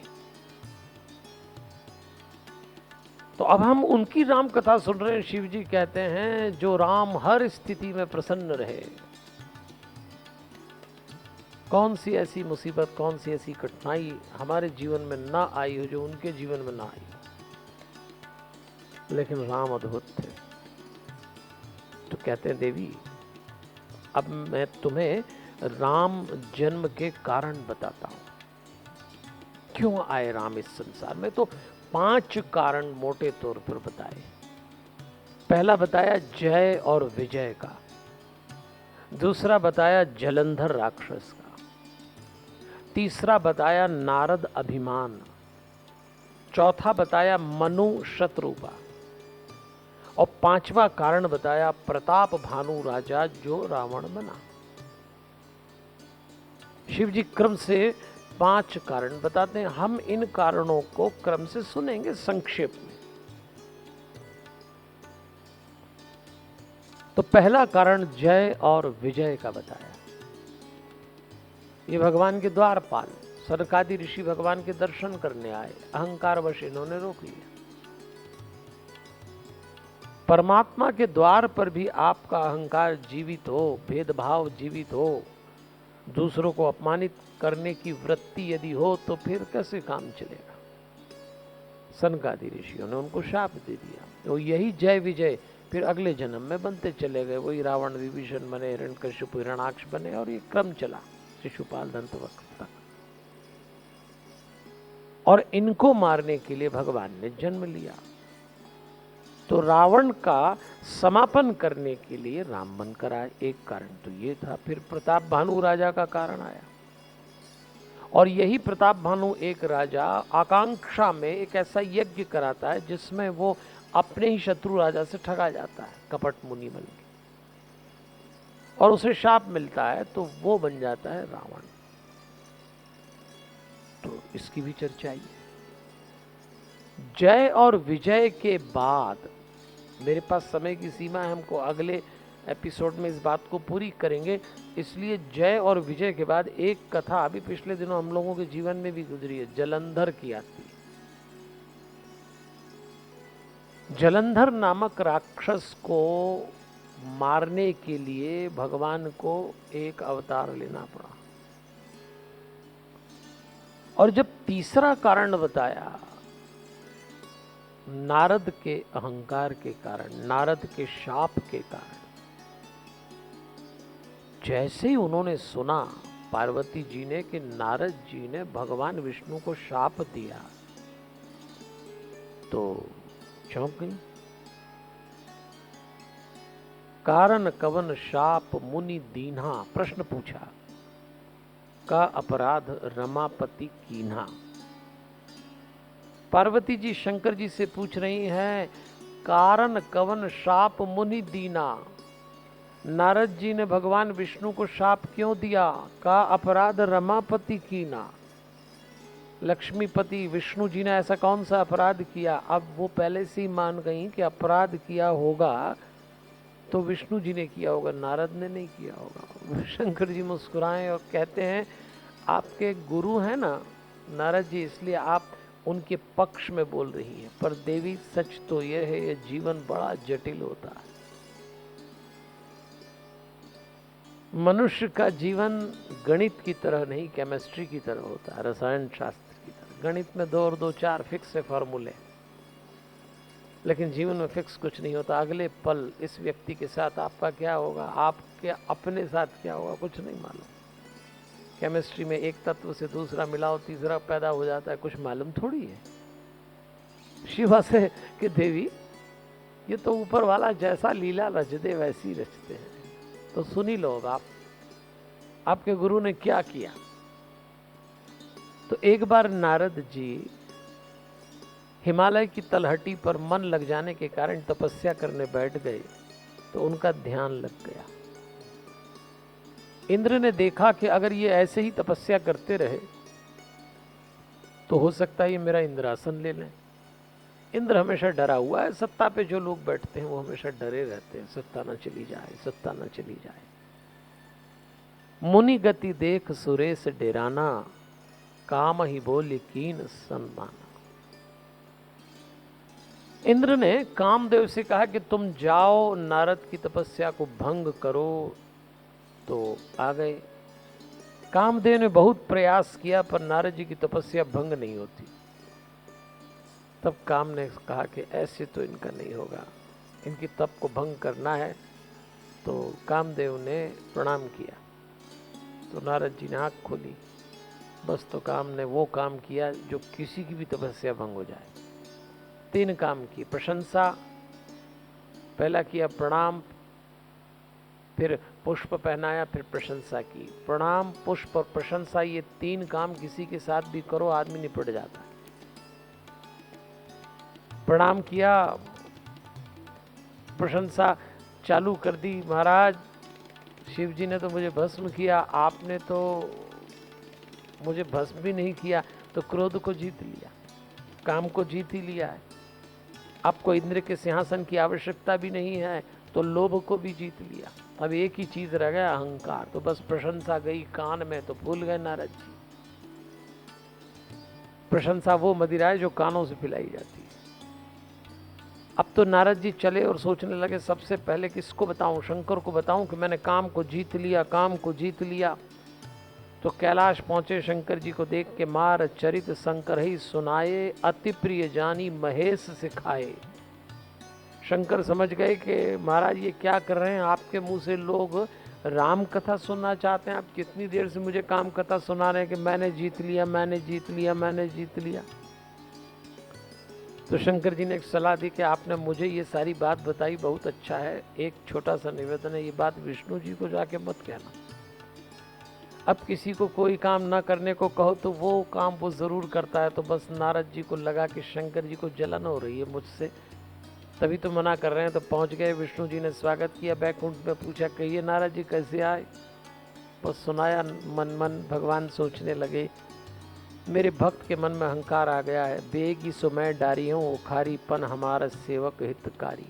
तो अब हम उनकी राम कथा सुन रहे हैं। शिव जी कहते हैं जो राम हर स्थिति में प्रसन्न रहे। कौन सी ऐसी मुसीबत, कौन सी ऐसी कठिनाई हमारे जीवन में ना आई हो जो उनके जीवन में ना आई हो। लेकिन राम अद्भुत थे। तो कहते हैं देवी, अब मैं तुम्हें राम जन्म के कारण बताता हूं, क्यों आए राम इस संसार में। तो 5 कारण मोटे तौर पर बताए। पहला बताया जय और विजय का, दूसरा बताया जलंधर राक्षस का, तीसरा बताया नारद अभिमान, चौथा बताया मनु शत्रुपा, और 5वां कारण बताया प्रताप भानु राजा जो रावण बना। शिव जी क्रम से 5 कारण बताते हैं। हम इन कारणों को क्रम से सुनेंगे संक्षेप में। तो पहला कारण जय और विजय का बताया। ये भगवान के द्वारपाल सनकादि ऋषि भगवान के दर्शन करने आए, अहंकार वश इन्होंने रोक लिया। परमात्मा के द्वार पर भी आपका अहंकार जीवित हो, भेदभाव जीवित हो, दूसरों को अपमानित करने की वृत्ति यदि हो, तो फिर कैसे काम चलेगा। सनकादि ऋषियों ने उनको शाप दे दिया। तो यही जय विजय फिर अगले जन्म में बनते चले गए। वही रावण विभीषण बने, हिरण्यकश्यप हिरणाक्ष बने, और ये क्रम चला शिशुपाल दंतवक्र तक। और इनको मारने के लिए भगवान ने जन्म लिया। तो रावण का समापन करने के लिए राम बनकर आए। एक कारण तो ये था। फिर प्रताप भानु राजा का कारण आया, और यही प्रताप भानु एक राजा आकांक्षा में एक ऐसा यज्ञ कराता है जिसमें वो अपने ही शत्रु राजा से ठगा जाता है, कपट मुनि बन के, और उसे शाप मिलता है, तो वो बन जाता है रावण। तो इसकी भी चर्चा ही है। जय और विजय के बाद, मेरे पास समय की सीमा है, हमको अगले एपिसोड में इस बात को पूरी करेंगे, इसलिए जय और विजय के बाद एक कथा अभी पिछले दिनों हम लोगों के जीवन में भी गुजरी है, जलंधर की आती है। जलंधर नामक राक्षस को मारने के लिए भगवान को एक अवतार लेना पड़ा। और जब तीसरा कारण बताया, नारद के अहंकार के कारण, नारद के शाप के कारण, जैसे ही उन्होंने सुना पार्वती जी ने कि नारद जी ने भगवान विष्णु को शाप दिया, तो चौंक गई। कारण कवन शाप मुनि दीन्हा, प्रश्न पूछा, का अपराध रमापति कीन्हा। पार्वती जी शंकर जी से पूछ रही हैं, कारण कवन शाप मुनि दीना, नारद जी ने भगवान विष्णु को शाप क्यों दिया, का अपराध रमापति कीना। लक्ष्मीपति विष्णु जी ने ऐसा कौन सा अपराध किया। अब वो पहले से ही मान गई कि अपराध किया होगा तो विष्णु जी ने किया होगा, नारद ने नहीं किया होगा। शंकर जी मुस्कुराए और कहते हैं, आपके गुरु हैं ना नारद जी, इसलिए आप उनके पक्ष में बोल रही हैं। पर देवी सच तो यह है, यह जीवन बड़ा जटिल होता है। मनुष्य का जीवन गणित की तरह नहीं, केमिस्ट्री की तरह होता है, रसायन शास्त्र की तरह। गणित में 2 और 2 4 फिक्स है फॉर्मूले, लेकिन जीवन में फिक्स कुछ नहीं होता। अगले पल इस व्यक्ति के साथ आपका क्या होगा, आपके अपने साथ क्या होगा, कुछ नहीं मालूम। केमिस्ट्री में एक तत्व से दूसरा मिलाओ, तीसरा पैदा हो जाता है, कुछ मालूम थोड़ी है। शिवा से कि देवी ये तो ऊपर वाला जैसा लीला रच दे वैसी रचते हैं, तो सुनी लो आप, आपके गुरु ने क्या किया। तो एक बार नारद जी हिमालय की तलहटी पर मन लग जाने के कारण तपस्या करने बैठ गए तो उनका ध्यान लग गया। इंद्र ने देखा कि अगर ये ऐसे ही तपस्या करते रहे तो हो सकता है ये मेरा इंद्रासन ले लें। इंद्र हमेशा डरा हुआ है, सत्ता पे जो लोग बैठते हैं वो हमेशा डरे रहते हैं, सत्ता न चली जाए, सत्ता न चली जाए। मुनि गति देख सुरेश डेराना, काम ही बोली कीन सन्माना। इंद्र ने कामदेव से कहा कि तुम जाओ नारद की तपस्या को भंग करो, तो आ गए। कामदेव ने बहुत प्रयास किया पर नारद जी की तपस्या भंग नहीं होती। तब काम ने कहा कि ऐसे तो इनका नहीं होगा, इनकी तप को भंग करना है। तो कामदेव ने प्रणाम किया तो नारद जी ने आँख खोली, बस तो काम ने वो काम किया जो किसी की भी तपस्या भंग हो जाए। 3 काम किए, प्रशंसा, पहला किया प्रणाम, फिर पुष्प पहनाया, फिर प्रशंसा की। प्रणाम, पुष्प और प्रशंसा, ये 3 काम किसी के साथ भी करो आदमी निपट जाता है। प्रणाम किया, प्रशंसा चालू कर दी, महाराज शिव जी ने तो मुझे भस्म किया, आपने तो मुझे भस्म भी नहीं किया, तो क्रोध को जीत लिया, काम को जीत ही लिया है। आपको इंद्र के सिंहासन की आवश्यकता भी नहीं है तो लोभ को भी जीत लिया। अब एक ही चीज रह गया, अहंकार। तो बस प्रशंसा गई कान में तो भूल गए नारद जी। प्रशंसा वो मदिरा है जो कानों से पिलाई जाती है। अब तो नारद जी चले और सोचने लगे सबसे पहले किसको बताऊं, शंकर को बताऊं कि मैंने काम को जीत लिया, काम को जीत लिया। तो कैलाश पहुंचे, शंकर जी को देख के मार चरित शंकर ही सुनाए, अति प्रिय जानी महेश सिखाए। शंकर समझ गए कि महाराज ये क्या कर रहे हैं, आपके मुंह से लोग राम कथा सुनना चाहते हैं, आप कितनी देर से मुझे काम कथा सुना रहे हैं कि मैंने जीत लिया, मैंने जीत लिया, मैंने जीत लिया। तो शंकर जी ने एक सलाह दी कि आपने मुझे ये सारी बात बताई, बहुत अच्छा है, एक छोटा सा निवेदन है, ये बात विष्णु जी को जाके मत कहना। अब किसी को कोई काम ना करने को कहो तो वो काम वो ज़रूर करता है। तो बस नारद जी को लगा कि शंकर जी को जलन हो रही है मुझसे, तभी तो मना कर रहे हैं। तो पहुंच गए, विष्णु जी ने स्वागत किया, बैकुंठ में पूछा कहिए नारद जी कैसे आए। बस सुनाया, मन मन भगवान सोचने लगे मेरे भक्त के मन में अहंकार आ गया है, बेगी सो मैं डारी हूँ उखारी पन हमारा सेवक हितकारी।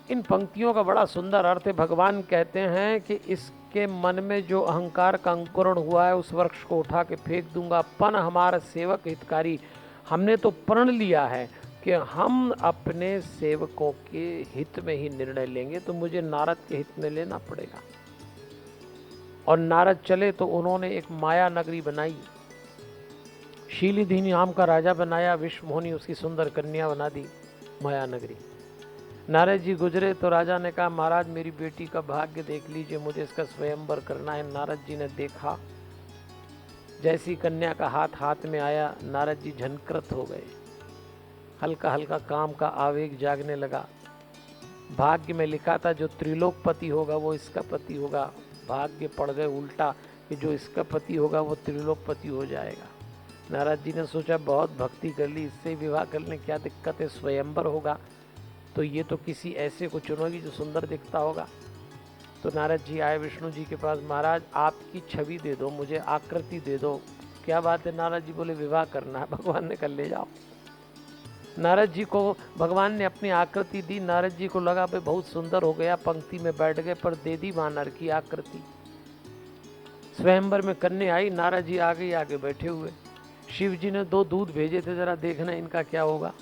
इन पंक्तियों का बड़ा सुंदर अर्थ है। भगवान कहते हैं कि इसके मन में जो अहंकार का अंकुरण हुआ है उस वृक्ष को उठा के फेंक दूंगा। पन हमारा सेवक हितकारी, हमने तो प्रण लिया है कि हम अपने सेवकों के हित में ही निर्णय लेंगे, तो मुझे नारद के हित में लेना पड़ेगा। और नारद चले तो उन्होंने एक माया नगरी बनाई, शीलीधि नाम का राजा बनाया, विश्वमोहिनी उसकी सुंदर कन्या बना दी माया नगरी। नारद जी गुजरे तो राजा ने कहा महाराज मेरी बेटी का भाग्य देख लीजिए, मुझे इसका स्वयंवर करना है। नारद जी ने देखा, जैसी कन्या का हाथ हाथ में आया नारद जी झनकृत हो गए, हल्का हल्का काम का आवेग जागने लगा। भाग्य में लिखा था जो त्रिलोकपति होगा वो इसका पति होगा, भाग्य पड़ गए उल्टा कि जो इसका पति होगा वो त्रिलोकपति हो जाएगा। नारद जी ने सोचा बहुत भक्ति कर ली, इससे विवाह करने क्या दिक्कत है, स्वयंवर होगा तो ये तो किसी ऐसे को चुनोगी जो सुंदर दिखता होगा। तो नारद जी आए विष्णु जी के पास, महाराज आपकी छवि दे दो, मुझे आकृति दे दो। क्या बात है, नारद जी बोले विवाह करना है। भगवान ने कर ले जाओ। नारद जी को भगवान ने अपनी आकृति दी, नारद जी को लगा भाई बहुत सुंदर हो गया, पंक्ति में बैठ गए, पर दे दी वानर की आकृति। स्वयंवर में करने आई, नारद जी आगे आगे बैठे हुए। शिव जी ने 2 दूत भेजे थे, जरा देखना इनका क्या होगा।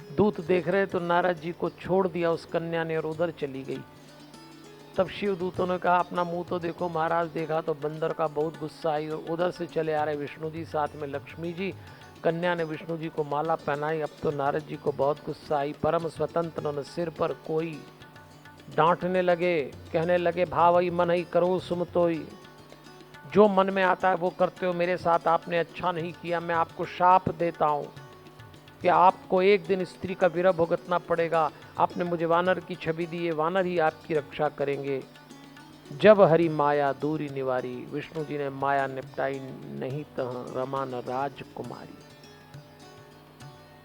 दूत देख रहे तो नारद जी को छोड़ दिया उस कन्या ने और उधर चली गई। तब शिव दूतों ने कहा अपना मुंह तो देखो। महाराज देखा तो बंदर का बहुत गुस्सा आई और उधर से चले आ रहे विष्णु जी, साथ में लक्ष्मी जी। कन्या ने विष्णु जी को माला पहनाई। अब तो नारद जी को बहुत गुस्सा आई। परम स्वतंत्र न सिर पर कोई, डांटने लगे, कहने लगे भावई मन ही करो सुमतोई, जो मन में आता है वो करते हो, मेरे साथ आपने अच्छा नहीं किया। मैं आपको शाप देता हूँ कि आपको एक दिन स्त्री का विरह भुगतना पड़ेगा। आपने मुझे वानर की छवि दी है, वानर ही आपकी रक्षा करेंगे। जब हरि माया दूरी निवारी, विष्णु जी ने माया निपटाई, नहीं तह रमा न राजकुमारी।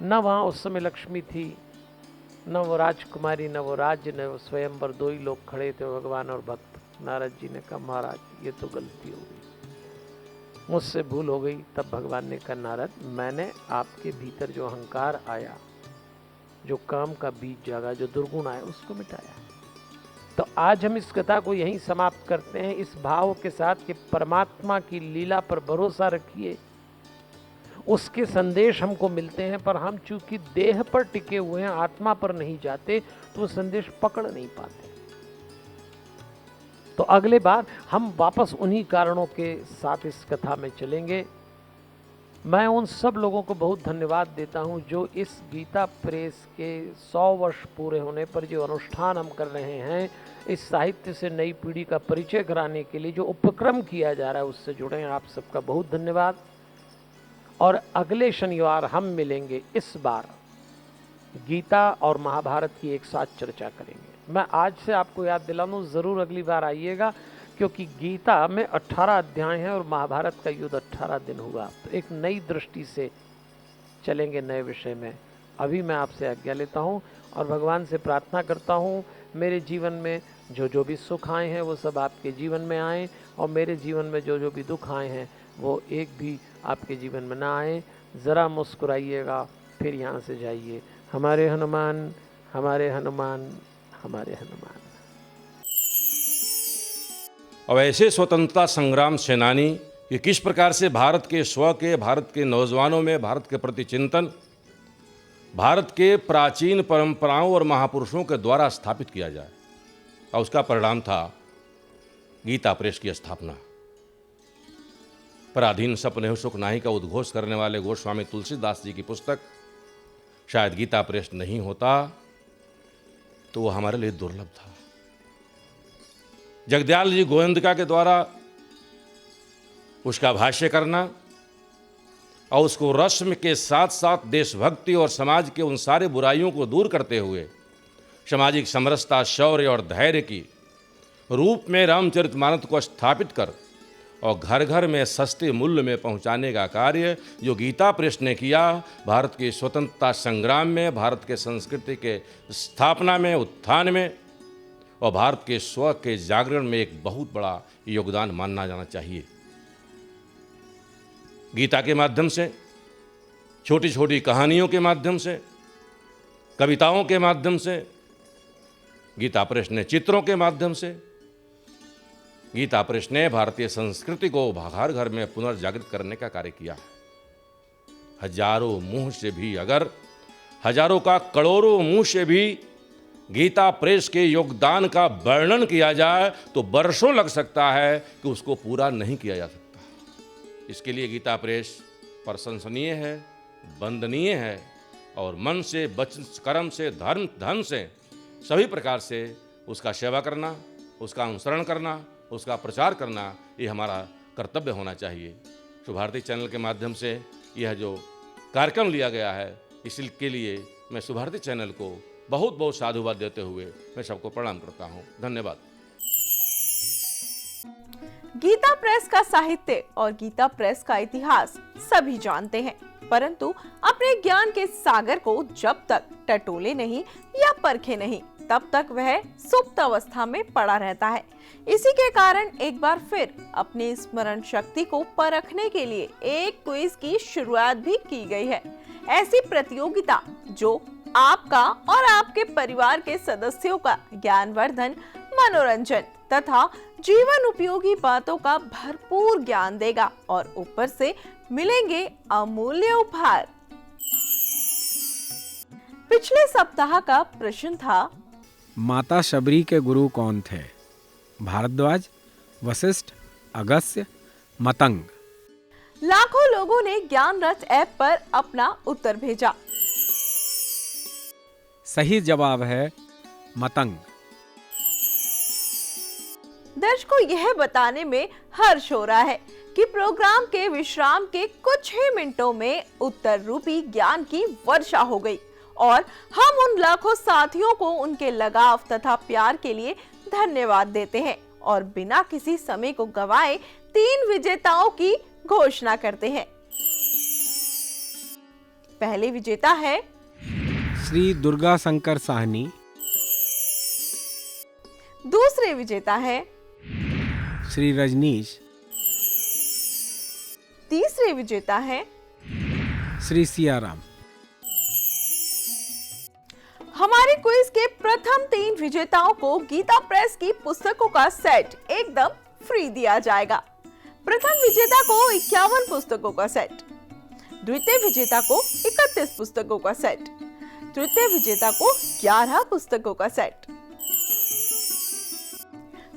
न वहाँ उस समय लक्ष्मी थी, न वो राजकुमारी, न वो राज्य, न वो स्वयंवर, दो ही लोग खड़े थे, भगवान और भक्त। नारद जी ने कहा महाराज ये तो गलती हो गई, मुझसे भूल हो गई। तब भगवान ने कहा नारद, मैंने आपके भीतर जो अहंकार आया, जो काम का बीज जागा, जो दुर्गुण आया, उसको मिटाया। तो आज हम इस कथा को यहीं समाप्त करते हैं, इस भाव के साथ कि परमात्मा की लीला पर भरोसा रखिए, उसके संदेश हमको मिलते हैं, पर हम चूंकि देह पर टिके हुए हैं, आत्मा पर नहीं जाते, तो वो संदेश पकड़ नहीं पाते। तो अगले बार हम वापस उन्हीं कारणों के साथ इस कथा में चलेंगे। मैं उन सब लोगों को बहुत धन्यवाद देता हूं जो इस गीता प्रेस के 100 वर्ष पूरे होने पर जो अनुष्ठान हम कर रहे हैं, इस साहित्य से नई पीढ़ी का परिचय कराने के लिए जो उपक्रम किया जा रहा है, उससे जुड़े हैं। आप सबका बहुत धन्यवाद। और अगले शनिवार हम मिलेंगे, इस बार गीता और महाभारत की एक साथ चर्चा करेंगे। मैं आज से आपको याद दिला दूं, ज़रूर अगली बार आइएगा, क्योंकि गीता में 18 अध्याय हैं और महाभारत का युद्ध 18 दिन हुआ। तो एक नई दृष्टि से चलेंगे नए विषय में। अभी मैं आपसे आज्ञा लेता हूँ और भगवान से प्रार्थना करता हूँ मेरे जीवन में जो भी सुख आए हैं वो सब आपके जीवन में आए, और मेरे जीवन में जो भी दुख आए हैं वो एक भी आपके जीवन में ना आए। ज़रा मुस्कुराइएगा, फिर यहाँ से जाइए। हमारे हनुमान, हमारे हनुमान, हमारे हनुमान। अब ऐसे स्वतंत्रता संग्राम सेनानी कि किस प्रकार से भारत के नौजवानों में भारत के प्रति चिंतन, भारत के प्राचीन परंपराओं और महापुरुषों के द्वारा स्थापित किया जाए, और उसका परिणाम था गीता प्रेस की स्थापना। पराधीन सपने सुख नाही का उद्घोष करने वाले गोस्वामी तुलसीदास जी की पुस्तक शायद गीता प्रेस नहीं होता तो वो हमारे लिए दुर्लभ था। जगदयाल जी गोविंदका के द्वारा उसका भाष्य करना और उसको रस्म के साथ साथ देशभक्ति और समाज के उन सारे बुराइयों को दूर करते हुए सामाजिक समरसता, शौर्य और धैर्य की रूप में रामचरितमानस को स्थापित कर और घर घर में सस्ते मूल्य में पहुंचाने का कार्य जो गीता प्रेस ने किया, भारत की स्वतंत्रता संग्राम में, भारत के संस्कृति के स्थापना में, उत्थान में और भारत के स्व के जागरण में एक बहुत बड़ा योगदान मानना जाना चाहिए। गीता के माध्यम से, छोटी छोटी कहानियों के माध्यम से, कविताओं के माध्यम से, गीता प्रेस ने चित्रों के माध्यम से, गीता प्रेस ने भारतीय संस्कृति को घर घर में पुनर्जागृत करने का कार्य किया है। हजारों मुंह से भी, अगर हजारों का करोड़ों मुंह से भी गीता प्रेस के योगदान का वर्णन किया जाए तो वर्षों लग सकता है कि उसको पूरा नहीं किया जा सकता। इसके लिए गीता प्रेस प्रशंसनीय है, वंदनीय है और मन से, वचन, कर्म से, धन से सभी प्रकार से उसका सेवा करना, उसका अनुसरण करना, उसका प्रचार करना, ये हमारा कर्तव्य होना चाहिए। सुभारती चैनल के माध्यम से यह जो कार्यक्रम लिया गया है, इसके लिए मैं सुभारती चैनल को बहुत बहुत साधुवाद देते हुए मैं सबको प्रणाम करता हूँ। धन्यवाद। गीता प्रेस का साहित्य और गीता प्रेस का इतिहास सभी जानते हैं, परंतु अपने ज्ञान के सागर को जब तक टटोले नहीं या परखे नहीं, तब तक वह सुप्त अवस्था में पड़ा रहता है। इसी के कारण एक बार फिर अपनी स्मरण शक्ति को परखने के लिए एक क्विज की शुरुआत भी की गई है। ऐसी प्रतियोगिता जो आपका और आपके परिवार के सदस्यों का ज्ञानवर्धन, मनोरंजन तथा जीवन उपयोगी बातों का भरपूर ज्ञान देगा और ऊपर से मिलेंगे अमूल्य उपहार। पिछले सप्ताह का प्रश्न था, माता शबरी के गुरु कौन थे? भारद्वाज, वशिष्ठ, अगस्त्य, मतंग। लाखों लोगों ने ज्ञान रथ ऐप पर अपना उत्तर भेजा। सही जवाब है मतंग। दर्शकों को यह बताने में हर्ष हो रहा है कि प्रोग्राम के विश्राम के कुछ ही मिनटों में उत्तर रूपी ज्ञान की वर्षा हो गई और हम उन लाखों साथियों को उनके लगाव तथा प्यार के लिए धन्यवाद देते हैं और बिना किसी समय को गवाए 3 विजेताओं की घोषणा करते हैं। पहले विजेता है श्री दुर्गा शंकर साहनी, दूसरे विजेता है श्री रजनीश, तीसरे विजेता है श्री सियाराम। हमारे क्विज के प्रथम 3 विजेताओं को गीता प्रेस की पुस्तकों का सेट एकदम फ्री दिया जाएगा। प्रथम विजेता को 51 पुस्तकों का सेट, द्वितीय विजेता को 31 पुस्तकों का सेट, तृतीय विजेता को 11 पुस्तकों का सेट।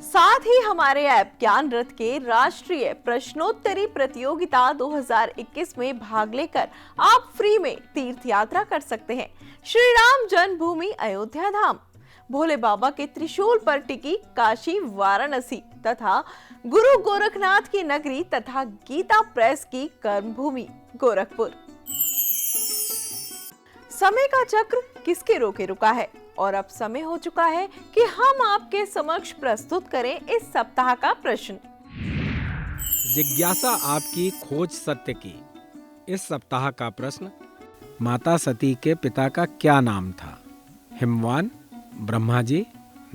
साथ ही हमारे ऐप ज्ञान रथ के राष्ट्रीय प्रश्नोत्तरी प्रतियोगिता 2021 में भाग लेकर आप फ्री में तीर्थ यात्रा कर सकते हैं। श्री राम जन्मभूमि अयोध्या धाम, भोले बाबा के त्रिशूल पर टिकी काशी वाराणसी तथा गुरु गोरखनाथ की नगरी तथा गीता प्रेस की कर्मभूमि गोरखपुर। समय का चक्र किसके रोके रुका है और अब समय हो चुका है कि हम आपके समक्ष प्रस्तुत करें इस सप्ताह का प्रश्न। जिज्ञासा आपकी खोज सत्य की। इस सप्ताह का प्रश्न, माता सती के पिता का क्या नाम था? हिमवान, ब्रह्मा जी,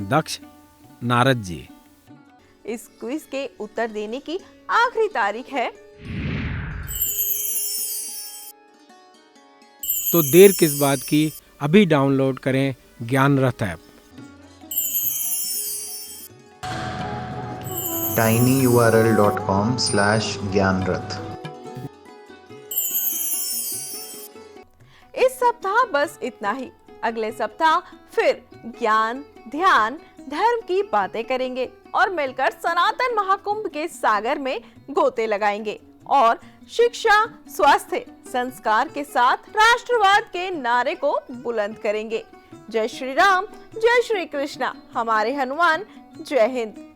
दक्ष, नारद जी। इस क्विज के उत्तर देने की आखिरी तारीख है, तो देर किस बात की, अभी डाउनलोड करें ज्ञान रथ ऐप। tinyurl.com/gyanrath। इस सप्ताह बस इतना ही। अगले सप्ताह फिर ज्ञान, ध्यान, धर्म की बातें करेंगे और मिलकर सनातन महाकुंभ के सागर में गोते लगाएंगे और शिक्षा, स्वास्थ्य, संस्कार के साथ राष्ट्रवाद के नारे को बुलंद करेंगे। जय श्री राम, जय श्री कृष्णा, हमारे हनुमान, जय हिंद।